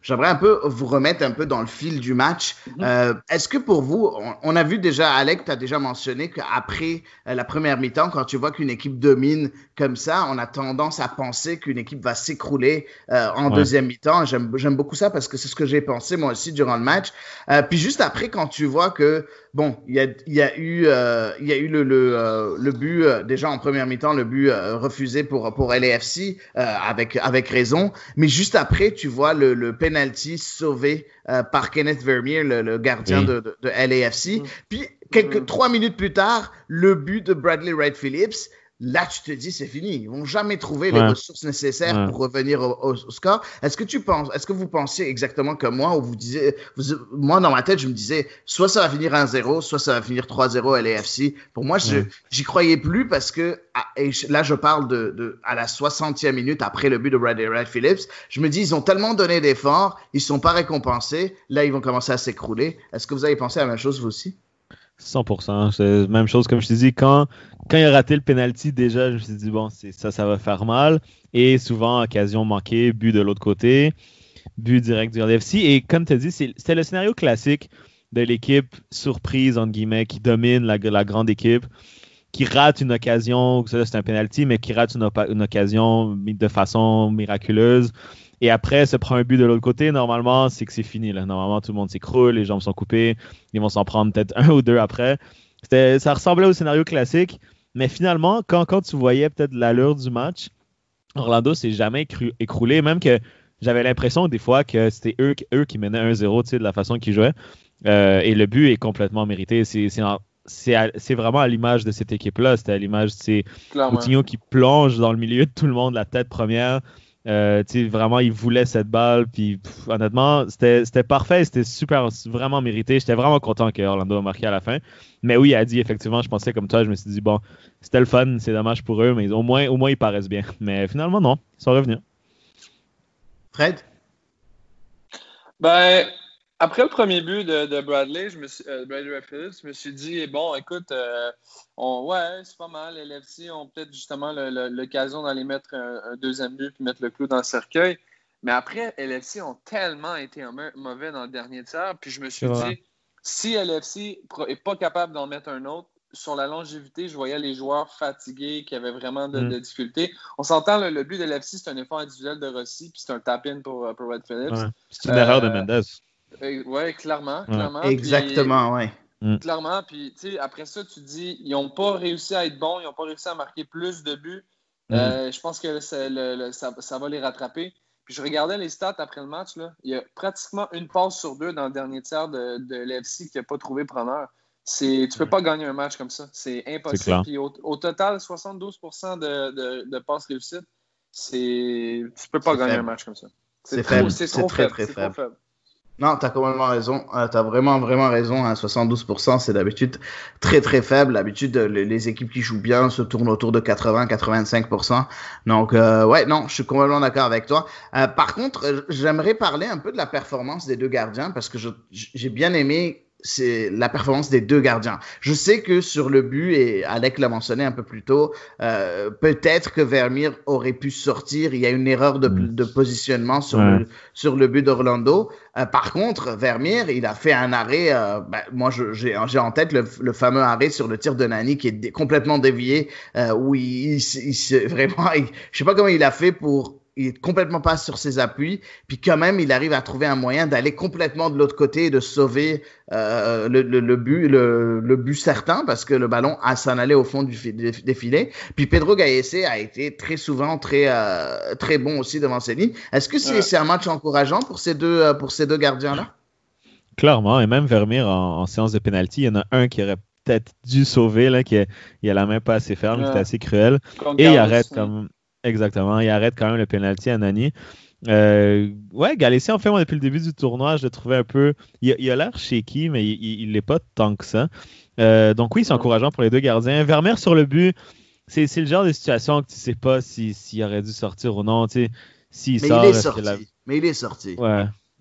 j'aimerais un peu vous remettre un peu dans le fil du match. Est-ce que pour vous, on a vu déjà, Alec, tu as déjà mentionné qu'après la première mi-temps, quand tu vois qu'une équipe domine comme ça, on a tendance à penser qu'une équipe va s'écrouler en deuxième mi-temps. J'aime beaucoup ça parce que c'est ce que j'ai pensé moi aussi durant le match. Puis juste après, quand tu vois que bon, il y a eu le but déjà en première mi-temps, le but refusé pour LAFC avec raison. Mais juste après, tu vois le penalty sauvé par Kenneth Vermeer, le gardien de LAFC. Puis 3 minutes plus tard, le but de Bradley Wright Phillips. là, tu te dis, c'est fini. Ils vont jamais trouver les ressources nécessaires pour revenir au score. Est-ce que vous pensez exactement comme moi, ou moi, dans ma tête, je me disais, soit ça va finir 1-0, soit ça va finir 3-0 à l'AFC. Pour moi, j'y croyais plus parce que, et là, je parle à la 60e minute après le but de Red Phillips. Je me dis, ils ont tellement donné d'efforts, ils sont pas récompensés. Là, ils vont commencer à s'écrouler. Est-ce que vous avez pensé à la même chose, vous aussi? 100%. C'est la même chose, comme je te dis, quand il a raté le penalty, déjà, je me suis dit, bon, ça va faire mal. Et souvent, occasion manquée, but de l'autre côté, but direct du LFC. Et comme tu as dit, c'était le scénario classique de l'équipe surprise, entre guillemets, qui domine la grande équipe, qui rate une occasion, ça c'est un penalty, mais qui rate une occasion de façon miraculeuse. Et après, se prend un but de l'autre côté, normalement, c'est que c'est fini. Là. Normalement, tout le monde s'écroule, les jambes sont coupées, ils vont s'en prendre peut-être un ou deux après. Ça ressemblait au scénario classique, mais finalement, quand tu voyais peut-être l'allure du match, Orlando s'est jamais écroulé, même que j'avais l'impression des fois que c'était eux qui menaient 1-0, tu sais, de la façon qu'ils jouaient. Et le but est complètement mérité. C'est vraiment à l'image de cette équipe-là. C'était à l'image de Coutinho qui plonge dans le milieu de tout le monde, la tête première. Vraiment, il voulait cette balle. Puis, honnêtement, c'était parfait. C'était vraiment mérité. J'étais vraiment content que Orlando a marqué à la fin. Mais oui, il a dit, effectivement, je pensais comme toi. Je me suis dit, bon, c'était le fun. C'est dommage pour eux, mais au moins ils paraissent bien. Mais finalement, non. Ils sont revenus. Fred? Ben, après le premier but de Bradley, Bradley Phillips, je me suis dit, bon, écoute, c'est pas mal. Les LFC ont peut-être justement l'occasion d'aller mettre un deuxième but puis mettre le clou dans le cercueil. Mais après, LFC ont tellement été mauvais dans le dernier tiers. Puis je me suis dit, si LFC n'est pas capable d'en mettre un autre, sur la longévité, je voyais les joueurs fatigués qui avaient vraiment de difficultés. On s'entend, le but de l'FC, c'est un effort individuel de Rossi, puis c'est un tap-in pour Red Phillips. Ouais. C'est une erreur de Mendes. Oui, clairement. Exactement, oui. Clairement, puis après ça, tu dis, ils n'ont pas réussi à être bons, ils n'ont pas réussi à marquer plus de buts. Je pense que ça va les rattraper. Puis je regardais les stats après le match, là. Il y a pratiquement une passe sur deux dans le dernier tiers de l'FC qui n'a pas trouvé preneur. Tu peux pas gagner un match comme ça. C'est impossible. Puis au total, 72% de passes réussites, tu peux pas gagner un match comme ça. C'est faible. C'est très faible. Non, tu as complètement raison. Tu as vraiment raison. 72%, c'est d'habitude très, très faible. D'habitude, les équipes qui jouent bien se tournent autour de 80-85%. Donc, je suis complètement d'accord avec toi. Par contre, j'aimerais parler un peu de la performance des deux gardiens parce que j'ai bien aimé c'est la performance des deux gardiens. Je sais que sur le but, et Alec l'a mentionné un peu plus tôt, peut-être que Vermeer aurait pu sortir. Il y a une erreur de positionnement sur le but d'Orlando. Par contre, Vermeer, il a fait un arrêt. Moi, j'ai en tête le fameux arrêt sur le tir de Nani qui est complètement dévié, où il vraiment, je sais pas comment il a fait il est complètement pas sur ses appuis, puis quand même, il arrive à trouver un moyen d'aller complètement de l'autre côté et de sauver le but certain, parce que le ballon s'en allait au fond des filets. Puis Pedro Gallese a été très souvent très bon aussi devant ses lignes. Est-ce que c'est un match encourageant pour ces deux gardiens-là? Clairement, et même Vermeer en séance de pénalty, il y en a un qui aurait peut-être dû sauver, là, qui a la main pas assez ferme, qui était assez cruel. Et il arrête comme... Exactement, il arrête quand même le penalty à Nani. Gallese, en fait, moi, depuis le début du tournoi, je le trouvais un peu... Il a l'air shaky, mais il l'est pas tant que ça. Donc oui, c'est encourageant pour les deux gardiens. Vermeer sur le but, c'est le genre de situation que tu sais pas s'il aurait dû sortir ou non. Tu sais, s'il sort, mais il est sorti.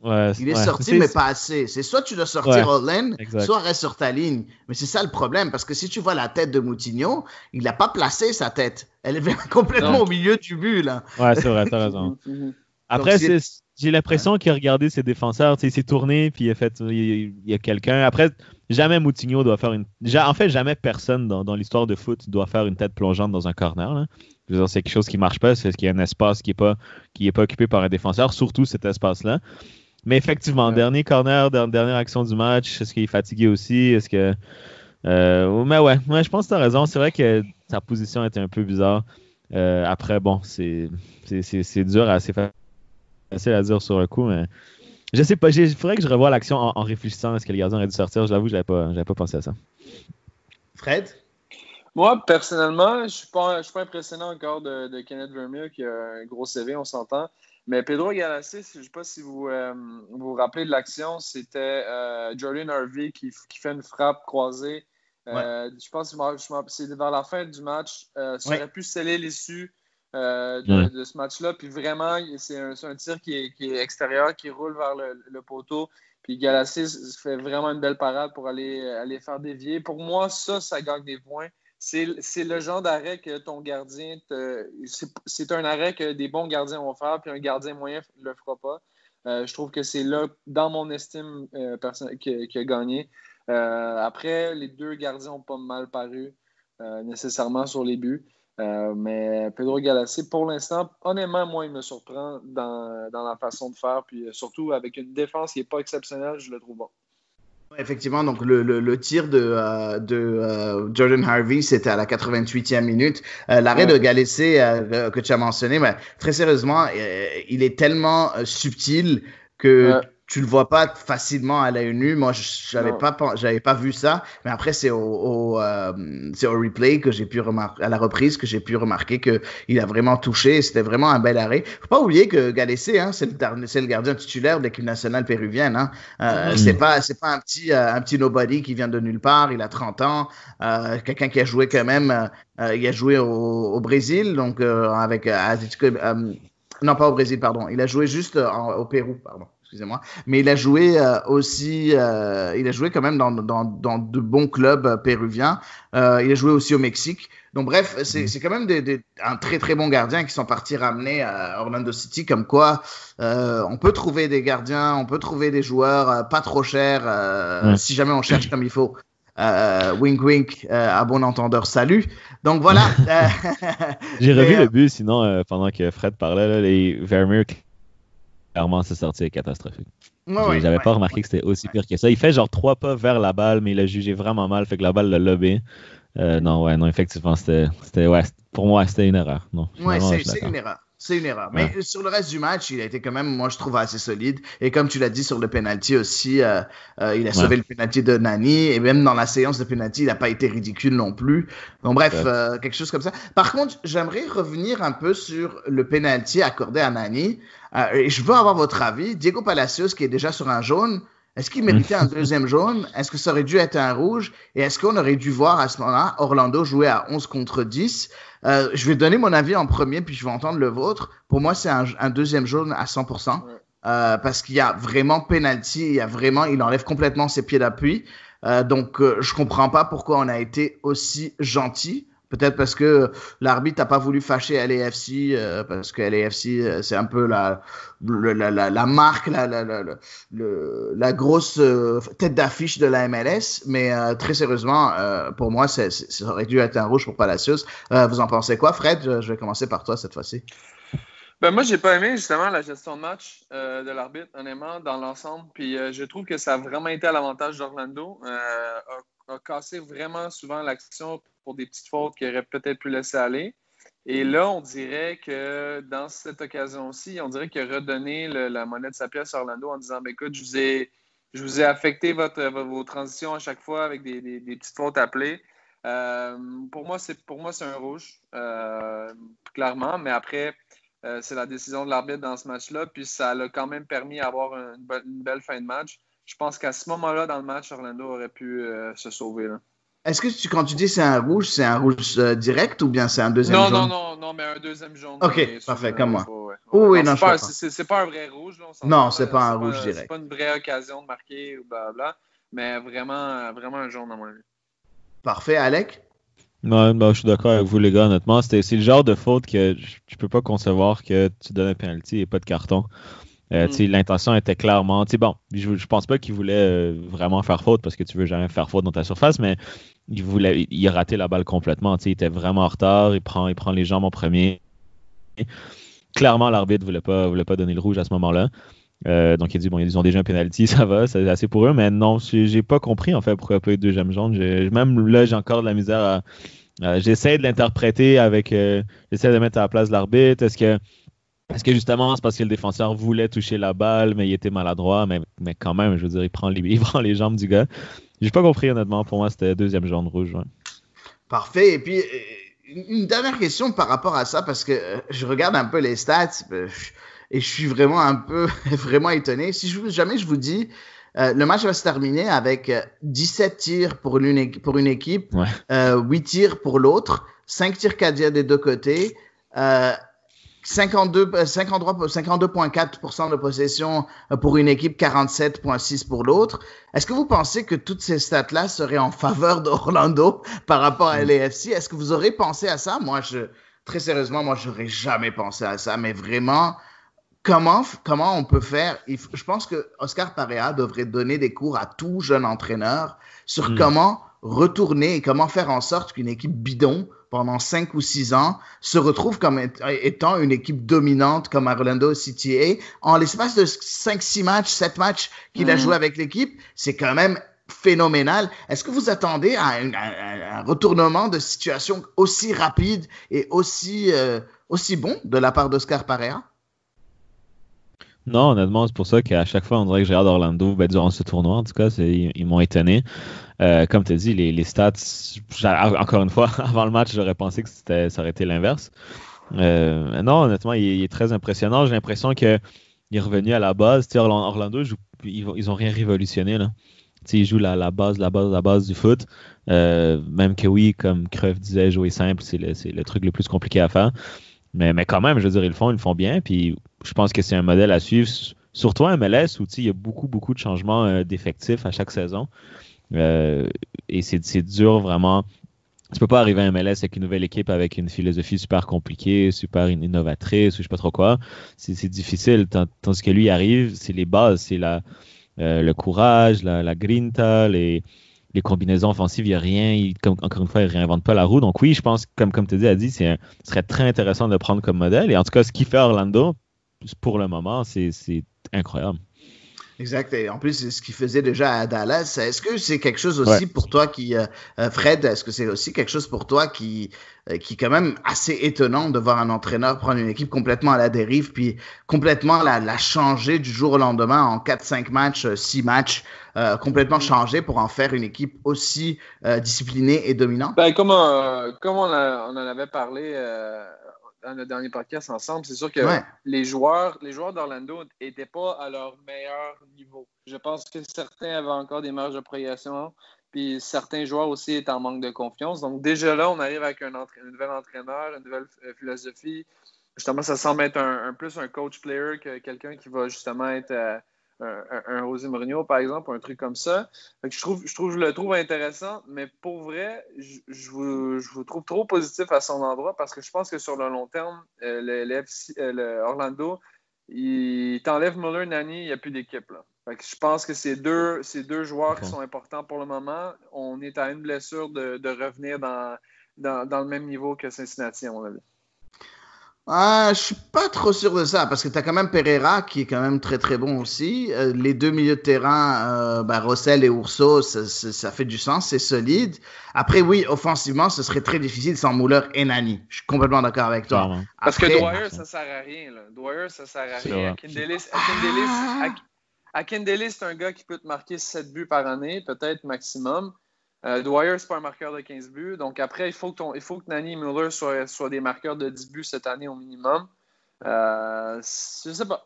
Il est sorti, mais pas assez. C'est soit tu dois sortir all-in, soit reste sur ta ligne. Mais c'est ça le problème, parce que si tu vois la tête de Moutinho, il n'a pas placé sa tête. Elle est complètement au milieu du but, là. Ouais, c'est vrai, t'as raison. Après, j'ai l'impression qu'il a regardé ses défenseurs, il s'est tourné, puis il y a quelqu'un. Après, jamais Moutinho doit faire jamais personne dans l'histoire de foot doit faire une tête plongeante dans un corner, là. Je veux dire, c'est quelque chose qui marche pas, c'est qu'il y a un espace qui est pas occupé par un défenseur, surtout cet espace-là. Mais effectivement, dernier corner, dernière action du match, est-ce qu'il est fatigué aussi? Est-ce que... mais je pense que tu as raison. C'est vrai que sa position était un peu bizarre. Après, bon, c'est dur, assez facile à dire sur le coup, mais je sais pas. Il faudrait que je revoie l'action en réfléchissant. Est-ce que le gardien aurait dû sortir? Je l'avoue, j'avais pas pensé à ça. Fred? Moi, personnellement, je suis pas impressionné encore de Kenneth Vermeer qui a un gros CV, on s'entend. Mais Pedro Galassi, je ne sais pas si vous vous rappelez de l'action, c'était Jordan Harvey qui fait une frappe croisée. Ouais. Je pense que c'est vers la fin du match. Ça aurait pu sceller l'issue de ce match-là. Puis vraiment, c'est un tir qui est extérieur, qui roule vers le poteau. Puis Galassi fait vraiment une belle parade pour aller faire dévier. Pour moi, ça gagne des points. C'est le genre d'arrêt que ton gardien... C'est un arrêt que des bons gardiens vont faire, puis un gardien moyen ne le fera pas. Je trouve que c'est là, dans mon estime, qui a gagné. Après, les deux gardiens n'ont pas mal paru nécessairement sur les buts. Mais Pedro Galassi, pour l'instant, honnêtement, moi, il me surprend dans la façon de faire. Puis surtout, avec une défense qui n'est pas exceptionnelle, je le trouve bon. Effectivement, donc le tir de Jordan Harvey, c'était à la 88e minute. L'arrêt de Galassi que tu as mentionné, mais très sérieusement, il est tellement subtil que tu le vois pas facilement à l'œil nu. Moi, j'avais pas vu ça, mais après c'est au replay que j'ai pu remarquer, à la reprise que j'ai pu remarquer que il a vraiment touché. C'était vraiment un bel arrêt. Faut pas oublier que Galassi, c'est le gardien titulaire de l'équipe nationale péruvienne. C'est pas un petit nobody qui vient de nulle part. Il a 30 ans, quelqu'un qui a joué quand même. Il a joué au Brésil, donc avec non, pas au Brésil, pardon. Il a joué juste au Pérou, pardon. Excusez-moi. Mais il a joué aussi, il a joué quand même dans de bons clubs péruviens. Il a joué aussi au Mexique. Donc bref, c'est quand même un très très bon gardien qui sont partis ramener à Orlando City. Comme quoi, on peut trouver des gardiens, on peut trouver des joueurs pas trop chers si jamais on cherche comme il faut. Wink wink, à bon entendeur, salut. Donc voilà. J'ai revu le but, sinon pendant que Fred parlait, là, les Vermeer, clairement, sa sortie est catastrophique. J'avais pas remarqué que c'était aussi pire que ça. Il fait genre 3 pas vers la balle, mais il a jugé vraiment mal, fait que la balle l'a lobé. Non, effectivement, pour moi, c'était une erreur. Non, c'est une erreur. C'est une erreur. Mais sur le reste du match, il a été quand même, moi, je trouve, assez solide. Et comme tu l'as dit sur le penalty aussi, il a sauvé le penalty de Nani. Et même dans la séance de penalty, il n'a pas été ridicule non plus. Donc, bref, quelque chose comme ça. Par contre, j'aimerais revenir un peu sur le penalty accordé à Nani. Et je veux avoir votre avis. Diego Palacios, qui est déjà sur un jaune, est-ce qu'il méritait un deuxième jaune? Est-ce que ça aurait dû être un rouge? Et est-ce qu'on aurait dû voir à ce moment-là Orlando jouer à 11 contre 10? Je vais donner mon avis en premier, puis je vais entendre le vôtre. Pour moi, c'est un deuxième jaune à 100%. Parce qu'il y a vraiment penalty, il enlève complètement ses pieds d'appui. Donc, je comprends pas pourquoi on a été aussi gentil. Peut-être parce que l'arbitre n'a pas voulu fâcher LAFC, parce que LAFC, c'est un peu la marque, la grosse tête d'affiche de la MLS. Mais très sérieusement, pour moi, ça aurait dû être un rouge pour Palacios. Vous en pensez quoi, Fred? Je vais commencer par toi cette fois-ci. Moi, j'ai pas aimé justement la gestion de match de l'arbitre, honnêtement, dans l'ensemble. Puis je trouve que ça a vraiment été à l'avantage d'Orlando. A cassé vraiment souvent l'action pour des petites fautes qu'il aurait peut-être pu laisser aller. Et là, on dirait que dans cette occasion-ci, on dirait qu'il a redonné la monnaie de sa pièce à Orlando en disant écoute, je vous ai affecté vos transitions à chaque fois avec des petites fautes appelées. Pour moi, c'est un rouge, clairement. Mais après, c'est la décision de l'arbitre dans ce match-là. Puis ça l'a quand même permis d'avoir une belle fin de match. Je pense qu'à ce moment-là, dans le match, Orlando aurait pu se sauver. Là. Est-ce que quand tu dis c'est un rouge direct ou bien c'est un deuxième jaune? Non, mais un deuxième jaune. Ok, parfait, comme moi. Oui, non, c'est pas un vrai rouge. Là, non, c'est pas un rouge direct. C'est pas une vraie occasion de marquer ou blablabla, mais vraiment, vraiment un jaune à mon avis. Parfait, Alec? Non, je suis d'accord avec vous, les gars, honnêtement. C'est le genre de faute que je peux pas concevoir que tu donnes un penalty et pas de carton. L'intention était clairement... je pense pas qu'il voulait vraiment faire faute parce que tu veux jamais faire faute dans ta surface, mais il a raté la balle complètement. Il était vraiment en retard, il prend les jambes en premier. Clairement, l'arbitre voulait pas donner le rouge à ce moment-là. Donc il a dit, ils ont déjà un penalty, ça va, c'est assez pour eux, mais non, j'ai pas compris en fait pourquoi il n'y a pas eu de deuxième jaune. Même là, j'ai encore de la misère j'essaie de l'interpréter j'essaie de mettre à la place de l'arbitre. Est-ce que justement, c'est parce que le défenseur voulait toucher la balle, mais il était maladroit, mais quand même, je veux dire, il prend les jambes du gars. J'ai pas compris, honnêtement. Pour moi, c'était deuxième jaune rouge. Ouais. Parfait. Et puis, une dernière question par rapport à ça, parce que je regarde un peu les stats et je suis vraiment vraiment étonné. Si jamais je vous dis, le match va se terminer avec 17 tirs pour une équipe, 8 tirs pour l'autre, 5 tirs caddiens des deux côtés, 52,4% de possession pour une équipe, 47,6% pour l'autre. Est-ce que vous pensez que toutes ces stats-là seraient en faveur d'Orlando par rapport à LAFC? Est-ce que vous aurez pensé à ça? Très sérieusement, j'aurais jamais pensé à ça, mais vraiment, comment on peut faire? Je pense que Oscar Pareja devrait donner des cours à tout jeune entraîneur sur comment retourner et comment faire en sorte qu'une équipe bidon pendant 5 ou 6 ans se retrouve comme étant une équipe dominante comme Orlando City est. En l'espace de 5, 6 matchs, 7 matchs qu'il a joué avec l'équipe, c'est quand même phénoménal. Est-ce que vous attendez à un retournement de situation aussi rapide et aussi bon de la part d'Oscar Pareja? Non, honnêtement, c'est pour ça qu'à chaque fois, on dirait que j'ai hâte d'Orlando, durant ce tournoi, en tout cas, ils m'ont étonné. Comme tu as dit, les stats, encore une fois, avant le match, j'aurais pensé que ça aurait été l'inverse. Non, honnêtement, il est très impressionnant. J'ai l'impression qu'il est revenu à la base. Orlando, ils n'ont rien révolutionné, là. Ils jouent la base du foot. Même que oui, comme Cruyff disait, jouer simple, c'est le truc le plus compliqué à faire. Mais quand même, je veux dire, ils le font bien. Puis je pense que c'est un modèle à suivre. Surtout en MLS où il y a beaucoup, beaucoup de changements d'effectifs à chaque saison. Et c'est dur vraiment. Tu peux pas arriver à MLS avec une nouvelle équipe avec une philosophie super compliquée, super innovatrice ou je sais pas trop quoi. C'est difficile. Tandis que lui arrive, c'est les bases, c'est le courage, la grinta, les combinaisons offensives, il n'y a rien. Encore une fois, il ne réinvente pas la roue. Donc oui, je pense, comme tu dis, ce serait très intéressant de le prendre comme modèle. Et en tout cas, ce qu'il fait Orlando, pour le moment, c'est incroyable. Exact. Et en plus, c'est ce qu'il faisait déjà à Dallas. Est-ce que c'est quelque chose aussi pour toi Fred, est-ce que c'est aussi quelque chose pour toi qui est quand même assez étonnant de voir un entraîneur prendre une équipe complètement à la dérive puis complètement la changer du jour au lendemain en 4-5 matchs, 6 matchs, complètement changer pour en faire une équipe aussi disciplinée et dominante? Comme on en avait parlé dans le dernier podcast ensemble, c'est sûr que les joueurs d'Orlando n'étaient pas à leur meilleur niveau. Je pense que certains avaient encore des marges de progression, puis certains joueurs aussi étaient en manque de confiance. Donc déjà là, on arrive avec un nouvel entraîneur, une nouvelle philosophie. Justement, ça semble être plus un coach-player que quelqu'un qui va justement être un José Mourinho, par exemple, un truc comme ça. Fait que je le trouve intéressant, mais pour vrai, je vous trouve trop positif à son endroit parce que je pense que sur le long terme, le Orlando, il t'enlève Muller, Nani, il n'y a plus d'équipe. Là. Fait que je pense que c'est deux joueurs qui sont importants pour le moment. On est à une blessure de revenir dans le même niveau que Cincinnati, à mon avis. Je suis pas trop sûr de ça parce que tu as quand même Pereira qui est quand même très très bon aussi. Les deux milieux de terrain, Rossel et Urso, ça fait du sens, c'est solide. Après oui, offensivement, ce serait très difficile sans Muller et Nani. Je suis complètement d'accord avec toi. Après, parce que Dwyer, ça sert à rien. Là. Dwyer, ça sert à rien. Akindelis, c'est un gars qui peut te marquer 7 buts par année, peut-être maximum. Dwyer, c'est pas un marqueur de 15 buts. Donc après, il faut que Nani et Muller soient des marqueurs de 10 buts cette année au minimum. Je sais pas.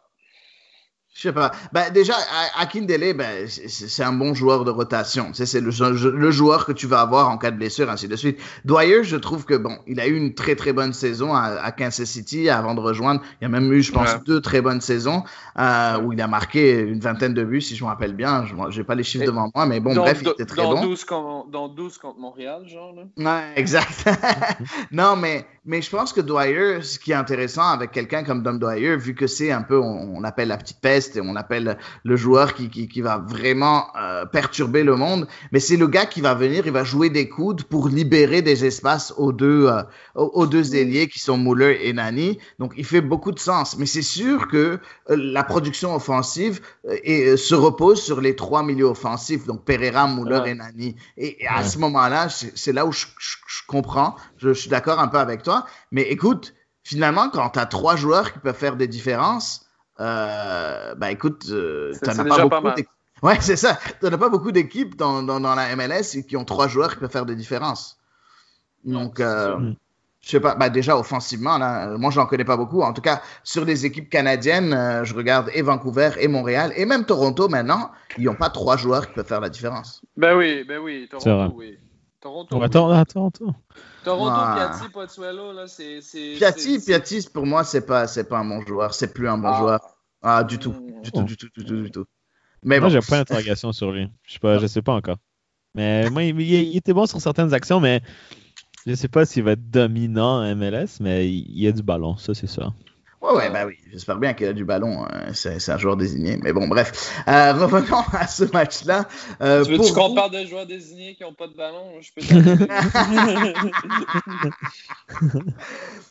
Je sais pas. Déjà, Akindele, c'est un bon joueur de rotation. Tu sais, c'est le joueur que tu vas avoir en cas de blessure, ainsi de suite. Dwyer, je trouve que il a eu une très très bonne saison à Kansas City avant de rejoindre. Il a même eu, je pense, 2 très bonnes saisons où il a marqué une vingtaine de buts, si je me rappelle bien. Je n'ai pas les chiffres devant moi, mais bon, bref, il était très bon. Dans 12 contre Montréal, genre. Là. Ouais, exact. Non, mais je pense que Dwyer, ce qui est intéressant avec quelqu'un comme Dom Dwyer, vu que c'est un peu, on appelle la petite peste, et on appelle le joueur qui va vraiment perturber le monde, mais c'est le gars qui va venir, il va jouer des coudes pour libérer des espaces aux deux ailiers qui sont Muller et Nani. Donc il fait beaucoup de sens, mais c'est sûr que la production offensive se repose sur les 3 milieux offensifs, donc Pereira, Muller et Nani. Et à ce moment-là, c'est là où je comprends, je suis d'accord un peu avec toi, mais écoute, finalement, quand tu as 3 joueurs qui peuvent faire des différences, écoute, t'en as pas beaucoup d'équipes. Ouais, c'est ça. T'en as pas beaucoup d'équipes dans la MLS qui ont 3 joueurs qui peuvent faire des différences. Donc, je sais pas, déjà offensivement, là, moi j'en connais pas beaucoup. En tout cas, sur les équipes canadiennes, je regarde et Vancouver et Montréal et même Toronto maintenant, ils n'ont pas 3 joueurs qui peuvent faire la différence. Ben oui, Toronto, oui. Toronto, Toronto. Piatti, Pozzuelo, là, c'est... Piatti, pour moi, c'est pas un bon joueur. C'est plus un bon joueur. Ah, du tout. Mais moi, j'ai pas d'interrogation sur lui. Je sais pas encore. Mais moi, il était bon sur certaines actions, mais je sais pas s'il va être dominant en MLS, mais il y a du ballon, ça, c'est ça. Ouais, oui. J'espère bien qu'il a du ballon. C'est un joueur désigné. Mais bon, bref. Revenons à ce match-là. Tu veux qu'on parle de joueurs désignés qui n'ont pas de ballon? Je peux t'aider.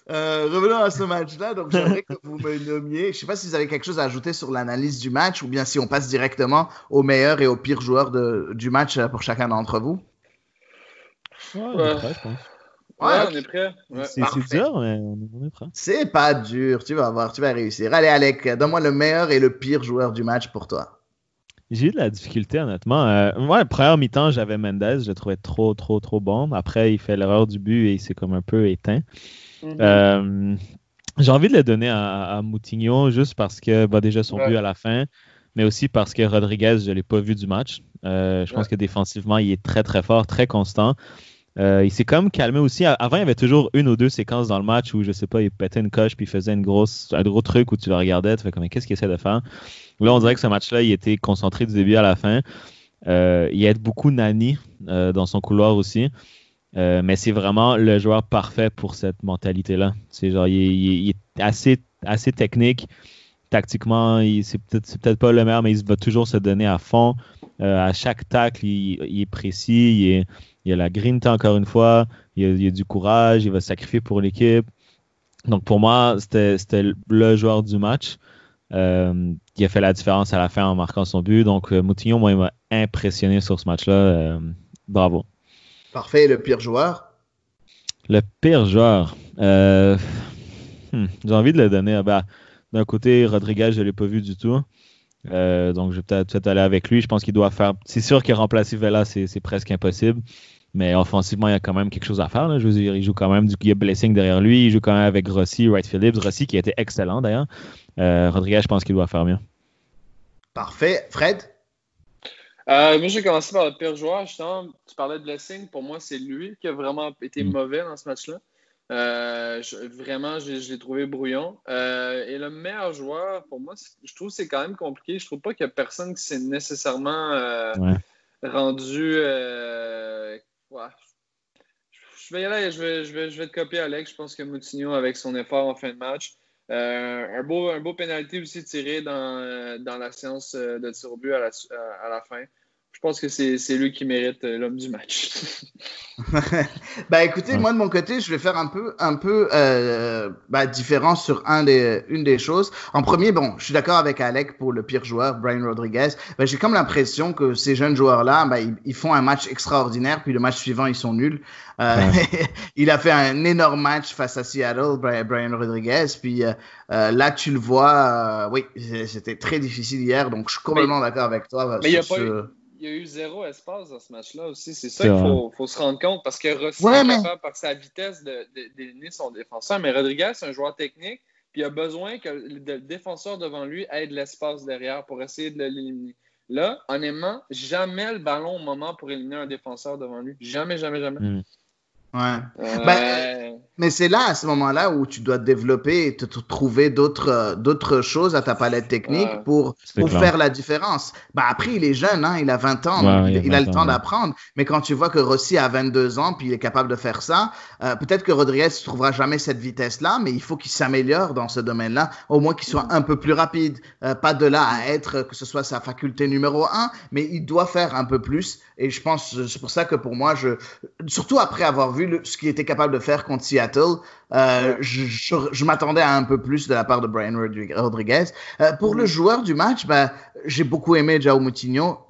Revenons à ce match-là. Donc, j'aimerais que vous me nommiez. Je ne sais pas si vous avez quelque chose à ajouter sur l'analyse du match ou bien si on passe directement au meilleur et au pire joueur du match pour chacun d'entre vous. Ouais, on est prêt, je pense. Ouais, on est prêt. Ouais. C'est dur, mais on est prêt. C'est pas dur, tu vas voir, tu vas réussir. Allez, Alec, donne-moi le meilleur et le pire joueur du match pour toi. J'ai eu de la difficulté, honnêtement. Moi, première mi-temps, j'avais Mendes, je le trouvais trop bon. Après, il fait l'erreur du but et il s'est comme un peu éteint. J'ai envie de le donner à Moutinho juste parce que déjà son but à la fin, mais aussi parce que Rodriguez, je ne l'ai pas vu du match. Je pense que défensivement, il est très, très fort, très constant. Il s'est comme calmé aussi. Avant, il y avait toujours une ou deux séquences dans le match où, je sais pas, il pétait une coche puis il faisait un gros truc où tu le regardais, tu fais comme, qu'est-ce qu'il essaie de faire? Là, on dirait que ce match-là, il était concentré du début à la fin. Il aide beaucoup Nani dans son couloir aussi. Mais c'est vraiment le joueur parfait pour cette mentalité-là. C'est genre, il est assez technique. Tactiquement, c'est peut-être pas le meilleur, mais il va toujours se donner à fond. À chaque tacle, il est précis, il a la grinta encore une fois, il a du courage, il va se sacrifier pour l'équipe. Donc pour moi, c'était le joueur du match. Il a fait la différence à la fin en marquant son but. Donc Moutinho, moi, il m'a impressionné sur ce match-là. Bravo. Parfait. Le pire joueur? Le pire joueur? J'ai envie de le donner. D'un côté, Rodriguez, je ne l'ai pas vu du tout. Donc, je vais peut-être aller avec lui. Je pense qu'il doit faire... C'est sûr que remplacer Vela, c'est presque impossible. Mais offensivement, il y a quand même quelque chose à faire. Là. Je veux dire, il joue quand même... Il y a Blessing derrière lui. Il joue quand même avec Rossi, Wright Phillips. Rossi qui a été excellent, d'ailleurs. Rodriguez, je pense qu'il doit faire mieux. Parfait. Fred? Moi, j'ai commencé par le pire joueur. Justement, tu parlais de Blessing. Pour moi, c'est lui qui a vraiment été mauvais dans ce match-là. Vraiment, je l'ai trouvé brouillon. Et le meilleur joueur, pour moi, je trouve que c'est quand même compliqué. Je trouve pas qu'il y a personne qui s'est nécessairement rendu. Je vais y aller, je vais te copier, Alex. Je pense que Moutinho, avec son effort en fin de match, un beau pénalty aussi tiré dans la séance de tir au but à la fin. Je pense que c'est lui qui mérite l'homme du match. Écoutez, moi de mon côté, je vais faire un peu différent sur une des choses. En premier, je suis d'accord avec Alec pour le pire joueur, Brian Rodriguez. J'ai comme l'impression que ces jeunes joueurs-là, ils font un match extraordinaire, puis le match suivant, ils sont nuls. Il a fait un énorme match face à Seattle, Brian Rodriguez. Puis là, tu le vois, oui, c'était très difficile hier, donc je suis complètement d'accord avec toi. Mais il y a eu 0 espace dans ce match-là aussi. C'est ça qu'il faut se rendre compte parce que Rossi est capable, par sa vitesse, d'éliminer son défenseur. Mais Rodriguez, c'est un joueur technique, puis il a besoin que le défenseur devant lui ait de l'espace derrière pour essayer de l'éliminer. Là, honnêtement, jamais le ballon au moment pour éliminer un défenseur devant lui. Jamais. Ouais. Mais c'est là, à ce moment-là, où tu dois développer et te trouver d'autres choses à ta palette technique pour faire la différence. Après, il est jeune, hein, il a 20 ans, il a le temps d'apprendre. Mais quand tu vois que Rossi a 22 ans puis il est capable de faire ça, peut-être que Rodriguez ne trouvera jamais cette vitesse-là, mais il faut qu'il s'améliore dans ce domaine-là, au moins qu'il soit un peu plus rapide. Pas de là à être que ce soit sa faculté numéro 1, mais il doit faire un peu plus. Et je pense, c'est pour ça que pour moi, surtout après avoir vu ce qu'il était capable de faire contre Seattle, Je m'attendais à un peu plus de la part de Brian Rodriguez. Pour le joueur du match, j'ai beaucoup aimé João Moutinho.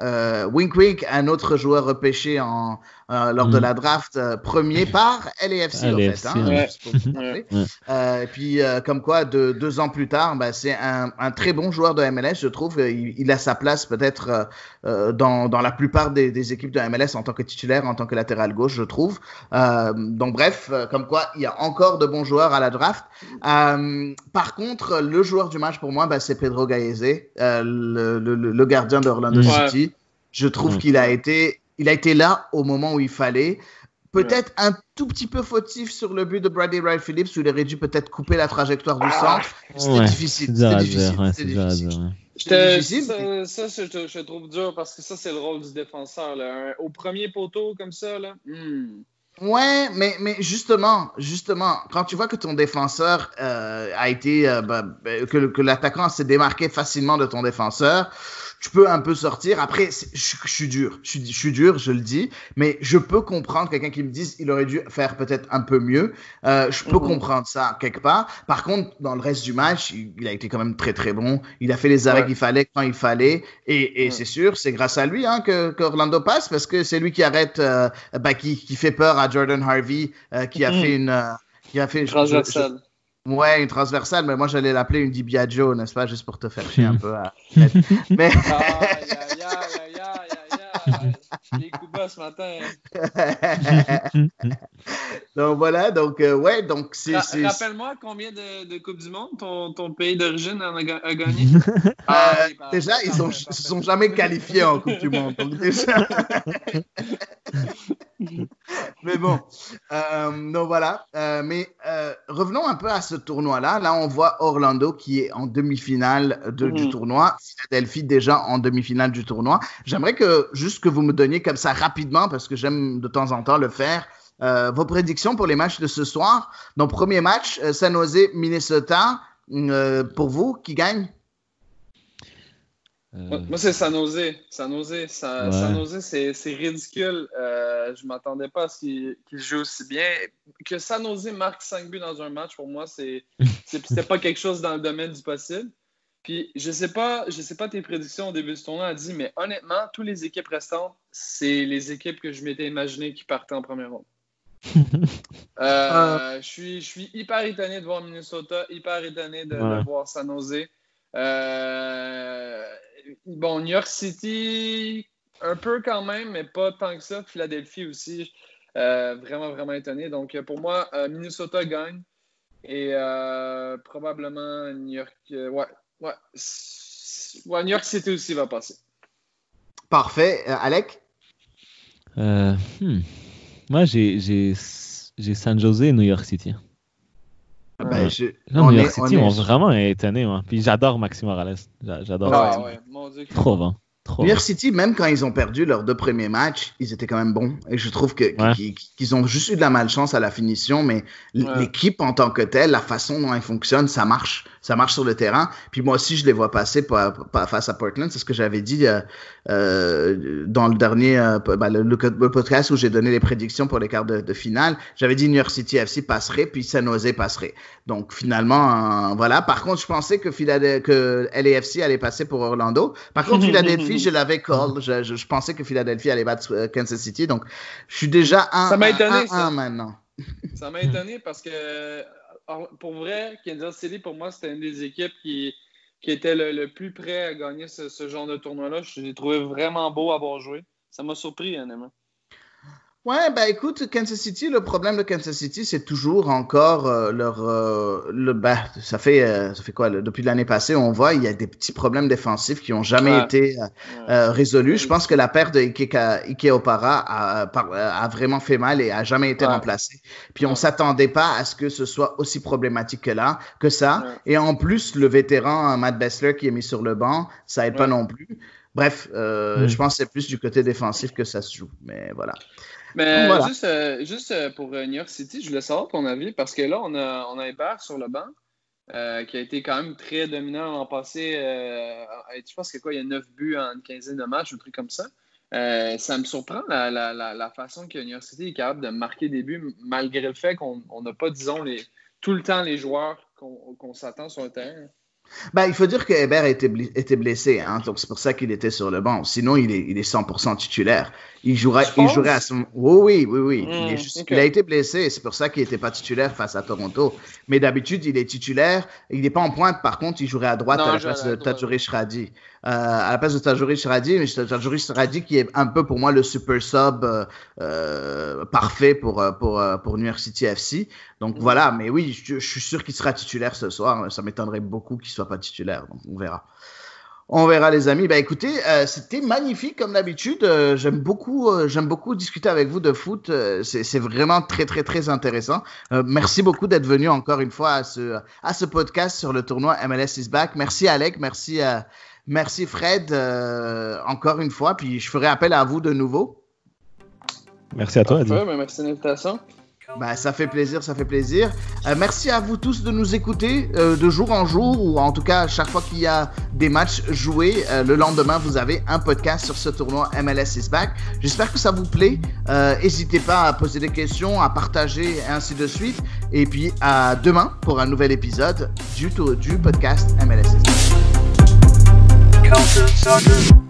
Wink Wink, un autre joueur repêché lors de la draft, premier par LAFC, en fait. Et puis, comme quoi, 2 ans plus tard, c'est un très bon joueur de MLS, je trouve. Il a sa place peut-être dans la plupart des équipes de MLS en tant que titulaire, en tant que latéral gauche, je trouve. Donc bref, comme quoi, il y a encore de bons joueurs à la draft. Par contre, le joueur du match pour moi, c'est Pedro Gallese, le gardien de Orlando City. Je trouve qu'il a été là au moment où il fallait. Peut-être un tout petit peu fautif sur le but de Bradley Wright Phillips, où il aurait dû peut-être couper la trajectoire du centre. C'était difficile. C'était difficile. Ça, je trouve dur parce que ça, c'est le rôle du défenseur. Là. Au premier poteau, comme ça, là. Ouais, mais justement, quand tu vois que ton défenseur a été, que l'attaquant s'est démarqué facilement de ton défenseur, tu peux un peu sortir. Après, je suis dur, je le dis, mais je peux comprendre quelqu'un qui me dise il aurait dû faire peut-être un peu mieux. Je peux comprendre ça quelque part. Par contre, dans le reste du match, il a été quand même très très bon. Il a fait les arrêts qu'il fallait quand il fallait, et c'est sûr, c'est grâce à lui que Orlando passe, parce que c'est lui qui arrête, qui fait peur à Jordan Harvey, qui a fait une transversale. Ouais, une transversale, mais moi j'allais l'appeler une Di Biagio, n'est-ce pas, juste pour te faire chier un peu. Mais les coups bas ce matin. Donc voilà, donc c'est. Rappelle-moi combien de Coupes du Monde ton pays d'origine a gagné. Déjà, ils se sont jamais qualifiés en Coupe du Monde. Donc déjà. Mais bon, donc voilà. Mais revenons un peu à ce tournoi-là. Là, on voit Orlando qui est en demi-finale du tournoi. Philadelphie déjà en demi-finale du tournoi. J'aimerais que vous me donniez comme ça rapidement, parce que j'aime de temps en temps le faire, vos prédictions pour les matchs de ce soir. Donc, premier match, San Jose, Minnesota. Pour vous, qui gagne? Moi, c'est San Jose. San Jose, c'est ridicule. Je ne m'attendais pas à ce qu'il joue aussi bien. Que San Jose marque 5 buts dans un match, pour moi, c'était pas quelque chose dans le domaine du possible. Puis, je sais pas tes prédictions au début du tournoi, dit, mais honnêtement, toutes les équipes restantes, c'est les équipes que je m'étais imaginé qui partaient en première ronde. Je suis hyper étonné de voir Minnesota, hyper étonné de voir San Jose. New York City, un peu quand même, mais pas tant que ça. Philadelphie aussi, vraiment, vraiment étonné. Donc, pour moi, Minnesota gagne et probablement New York. New York City aussi va passer. Parfait. Alec? Moi, j'ai San Jose et New York City. New York City m'ont vraiment étonné, moi. Puis j'adore Maxime Morales. J'adore ça. Mon Dieu, trop bon. New York City, même quand ils ont perdu leurs 2 premiers matchs, ils étaient quand même bons. Et je trouve qu'ils ont juste eu de la malchance à la finition, mais l'équipe en tant que telle, la façon dont elle fonctionne, ça marche. Ça marche sur le terrain. Puis moi aussi, je les vois passer face à Portland. C'est ce que j'avais dit dans le dernier le podcast où j'ai donné les prédictions pour les quarts de finale. J'avais dit New York City FC passerait, puis San Jose passerait. Donc finalement, voilà. Par contre, je pensais que LAFC allait passer pour Orlando. Par contre, Philadelphie, je l'avais call. Je pensais que Philadelphie allait battre Kansas City. Donc, je suis déjà 1-1 maintenant. Ça m'a étonné parce que pour vrai, Kansas City, pour moi, c'était une des équipes qui était le plus près à gagner ce genre de tournoi-là. Je l'ai trouvé vraiment beau à avoir joué. Ça m'a surpris, honnêtement. Ouais, écoute, Kansas City, le problème de Kansas City, c'est toujours encore ça fait quoi, depuis l'année passée, on voit, il y a des petits problèmes défensifs qui ont jamais été résolus. Je pense que la perte de Ike Opara a vraiment fait mal et a jamais été remplacée. Puis on s'attendait pas à ce que ce soit aussi problématique que ça. Ouais. Et en plus, le vétéran Matt Bessler qui est mis sur le banc, ça aide pas non plus. Bref, je pense que c'est plus du côté défensif que ça se joue. Mais voilà. Mais voilà. juste pour New York City, je voulais savoir ton avis parce que là, on a Hébert sur le banc qui a été quand même très dominant l'an passé. Je pense qu'il y a 9 buts en une quinzaine de matchs, un truc comme ça. Ça me surprend la façon que New York City est capable de marquer des buts malgré le fait qu'on n'a pas, disons, tout le temps les joueurs qu'on s'attend sur le terrain. Ben, il faut dire que Hébert était blessé, hein, donc c'est pour ça qu'il était sur le banc. Sinon, il est 100% titulaire. Il jouerait à son... Oui. Il a été blessé et c'est pour ça qu'il n'était pas titulaire face à Toronto. Mais d'habitude, il est titulaire. Il n'est pas en pointe, par contre, il jouerait à droite à la place de Tajouri Shradi. À la place de Tajouri Shradi, mais Tajouri Shradi qui est un peu pour moi le super sub parfait pour New York City FC. Donc voilà, mais oui, je suis sûr qu'il sera titulaire ce soir. Ça m'étonnerait beaucoup qu'il ne soit pas titulaire. Donc on verra. On verra, les amis. Ben écoutez, c'était magnifique comme d'habitude. J'aime beaucoup discuter avec vous de foot. C'est vraiment très très très intéressant. Merci beaucoup d'être venu encore une fois à ce podcast sur le tournoi MLS is back. Merci Alec, merci Fred encore une fois. Puis je ferai appel à vous de nouveau. Merci à toi, Adi. Merci de l'invitation. Ben, ça fait plaisir. Merci à vous tous de nous écouter de jour en jour, ou en tout cas chaque fois qu'il y a des matchs joués, le lendemain vous avez un podcast sur ce tournoi MLS is back. J'espère que ça vous plaît. N'hésitez pas à poser des questions, à partager et ainsi de suite. Et puis à demain pour un nouvel épisode du podcast MLS is back.